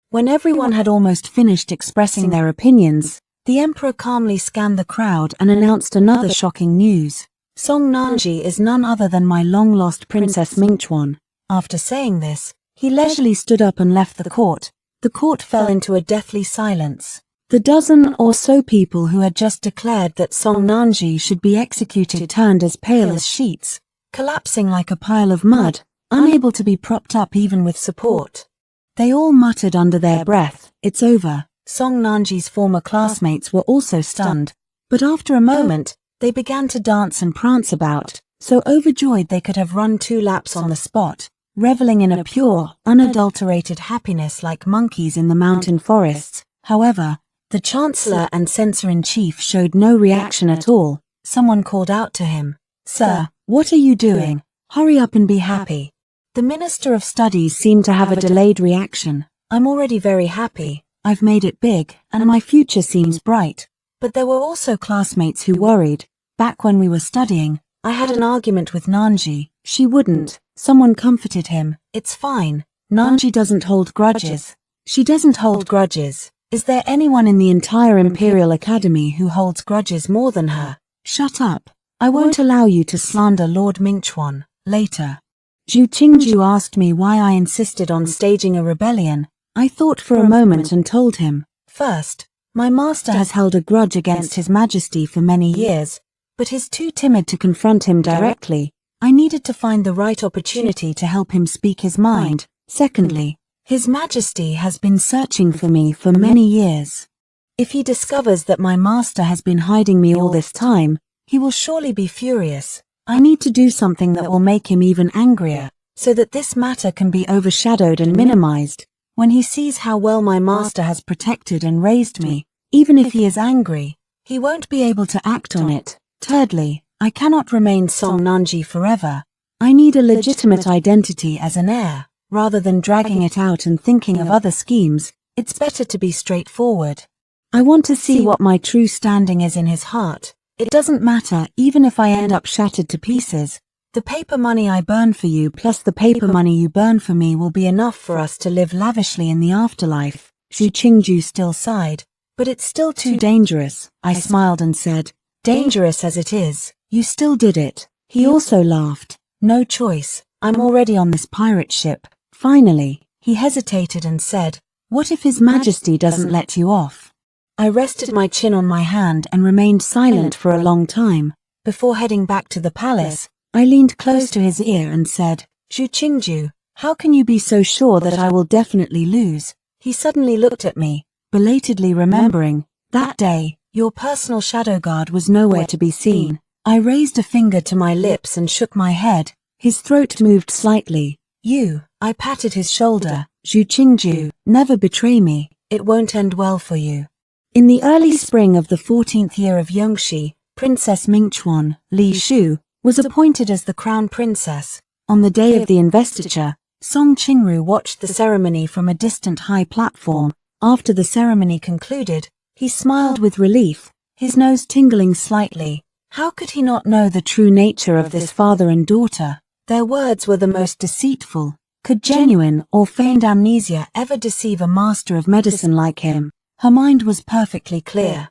When everyone had almost finished expressing their opinions, the emperor calmly scanned the crowd and announced another shocking news. Song Nanji is none other than my long-lost Princess Mingchuan. After saying this, he leisurely stood up and left the court. The court fell into a deathly silence. The dozen or so people who had just declared that Song Nanji should be executed turned as pale as sheets, collapsing like a pile of mud, unable to be propped up even with support. They all muttered under their breath, it's over. Song Nanji's former classmates were also stunned, but after a moment, they began to dance and prance about, so overjoyed they could have run 2 laps on the spot, reveling in a pure, unadulterated happiness like monkeys in the mountain forests. However, the Chancellor and Censor-in-Chief showed no reaction at all. Someone called out to him, Sir, what are you doing? Hurry up and be happy. The Minister of Studies seemed to have a delayed reaction. I'm already very happy. I've made it big, and my future seems bright. But there were also classmates who worried. Back when we were studying, I had an argument with Nanji. She wouldn't Someone comforted him. It's fine. Nanji doesn't hold grudges. She doesn't hold grudges. Is there anyone in the entire Imperial Academy who holds grudges more than her? Shut up. I won't allow you to slander Lord Mingchuan. Later, Zhu Qingju asked me why I insisted on staging a rebellion. I thought for a moment and told him. First, my master has held a grudge against His Majesty for many years, but is too timid to confront him directly. I needed to find the right opportunity to help him speak his mind. Secondly, His Majesty has been searching for me for many years. If he discovers that my master has been hiding me all this time, he will surely be furious. I need to do something that will make him even angrier, so that this matter can be overshadowed and minimized. When he sees how well my master has protected and raised me, even if he is angry, he won't be able to act on it. Thirdly, I cannot remain Song Nanji forever. I need a legitimate identity as an heir. Rather than dragging it out and thinking of other schemes, it's better to be straightforward. I want to see what my true standing is in his heart. It doesn't matter even if I end up shattered to pieces. The paper money I burn for you plus the paper money you burn for me will be enough for us to live lavishly in the afterlife. Zhu Qingju still sighed. But it's still too dangerous. I smiled and said, dangerous as it is, you still did it. He also laughed. No choice. I'm already on this pirate ship. Finally, he hesitated and said, what if His Majesty doesn't let you off? I rested my chin on my hand and remained silent for a long time. Before heading back to the palace, I leaned close to his ear and said, Zhu Qingju, how can you be so sure that I will definitely lose? He suddenly looked at me, belatedly remembering, that day, your personal shadow guard was nowhere to be seen. I raised a finger to my lips and shook my head. His throat moved slightly. I patted his shoulder. Zhu Qingju, never betray me. It won't end well for you. In the early spring of the 14th year of Yongxi, Princess Mingchuan, Li Shu, was appointed as the crown princess. On the day of the investiture, Song Qingru watched the ceremony from a distant high platform. After the ceremony concluded, he smiled with relief, his nose tingling slightly. How could he not know the true nature of this father and daughter? Their words were the most deceitful. Could genuine or feigned amnesia ever deceive a master of medicine like him? Her mind was perfectly clear,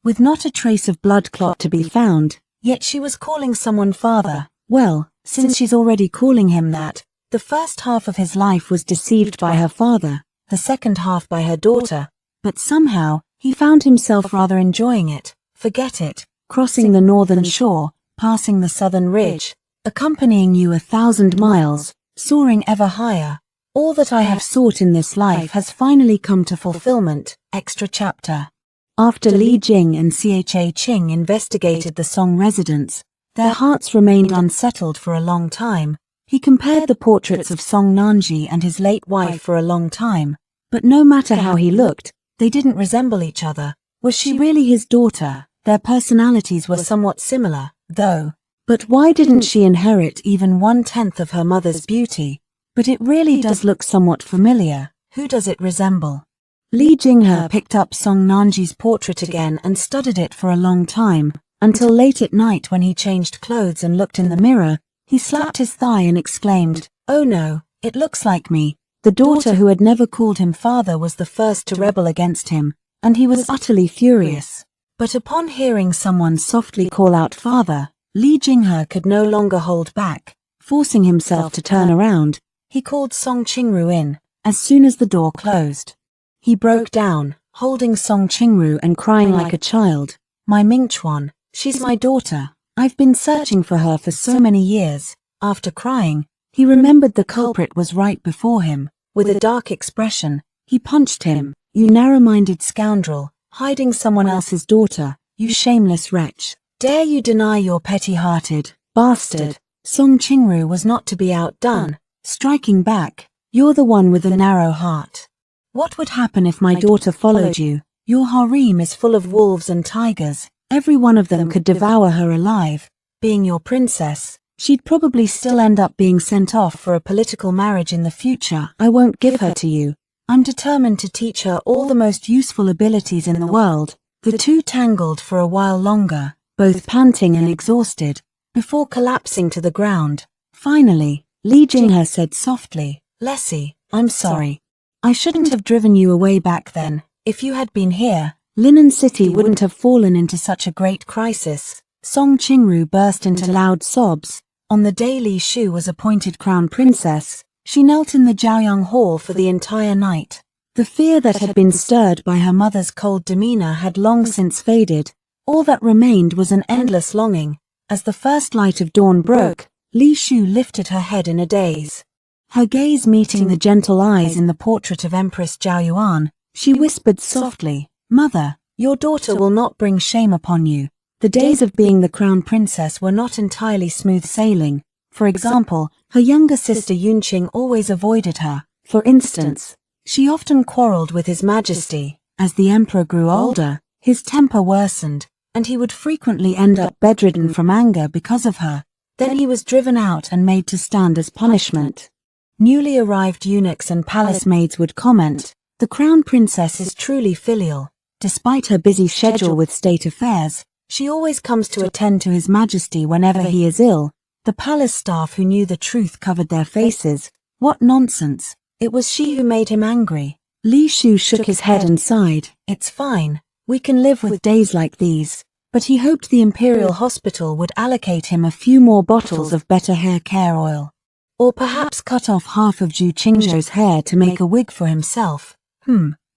with not a trace of blood clot to be found, yet she was calling someone father. Well, since she's already calling him that, the first half of his life was deceived by her father, the second half by her daughter, but somehow, he found himself rather enjoying it. Forget it, crossing the northern shore, passing the southern ridge, accompanying you 1,000 miles, soaring ever higher. All that I have sought in this life has finally come to fulfillment. Extra chapter. After Li Jing and Cha Qing investigated the Song residence, their hearts remained unsettled for a long time. He compared the portraits of Song Nanji and his late wife for a long time, but no matter how he looked, they didn't resemble each other. Was she really his daughter? Their personalities were somewhat similar, though. But why didn't she inherit even 1/10 of her mother's beauty? But it really does look somewhat familiar. Who does it resemble? Li Jinghe picked up Song Nanji's portrait again and studied it for a long time, until late at night when he changed clothes and looked in the mirror, he slapped his thigh and exclaimed, "Oh no, it looks like me." The daughter who had never called him father was the first to rebel against him, and he was utterly furious. But upon hearing someone softly call out father, Li Jinghe could no longer hold back. Forcing himself to turn around, he called Song Qingru in. As soon as the door closed, he broke down, holding Song Qingru and crying like a child. "My Mingchuan, she's my daughter. I've been searching for her for so many years." After crying, he remembered the culprit was right before him. With a dark expression, he punched him. "You narrow-minded scoundrel, hiding someone else's daughter, you shameless wretch. Dare you deny your petty-hearted bastard?" Song Qingru was not to be outdone, striking back. "You're the one with a narrow heart. What would happen if my daughter followed you? Your harem is full of wolves and tigers. Every one of them could devour her alive. Being your princess, she'd probably still end up being sent off for a political marriage in the future. I won't give her to you. I'm determined to teach her all the most useful abilities in the world." The two tangled for a while longer, both panting and exhausted, before collapsing to the ground. Finally, Li Jinghe said softly. Leslie, I'm sorry. I shouldn't have driven you away back then. If you had been here, Linen City wouldn't have fallen into such a great crisis. Song Qingru burst into loud sobs. On the day Li Shu was appointed crown princess, she knelt in the Jiaoyang Hall for the entire night. The fear that had been stirred by her mother's cold demeanor had long since faded. All that remained was an endless longing. As the first light of dawn broke, Li Shu lifted her head in a daze. Her gaze meeting the gentle eyes in the portrait of Empress Zhao Yuan, she whispered softly, "Mother, your daughter will not bring shame upon you." The days of being the crown princess were not entirely smooth sailing. For example, her younger sister Yunqing always avoided her. For instance, she often quarreled with His Majesty. As the emperor grew older, his temper worsened, and he would frequently end up bedridden from anger because of her. Then he was driven out and made to stand as punishment. Newly arrived eunuchs and palace maids would comment, "The crown princess is truly filial. Despite her busy schedule with state affairs, she always comes to attend to His Majesty whenever he is ill." The palace staff who knew the truth covered their faces. What nonsense. It was she who made him angry. Li Shu shook his head and sighed. It's fine. We can live with days like these. But he hoped the Imperial Hospital would allocate him a few more bottles of better hair care oil. Or perhaps cut off half of Zhu Qingzhou's hair to make a wig for himself.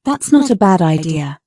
That's not a bad idea.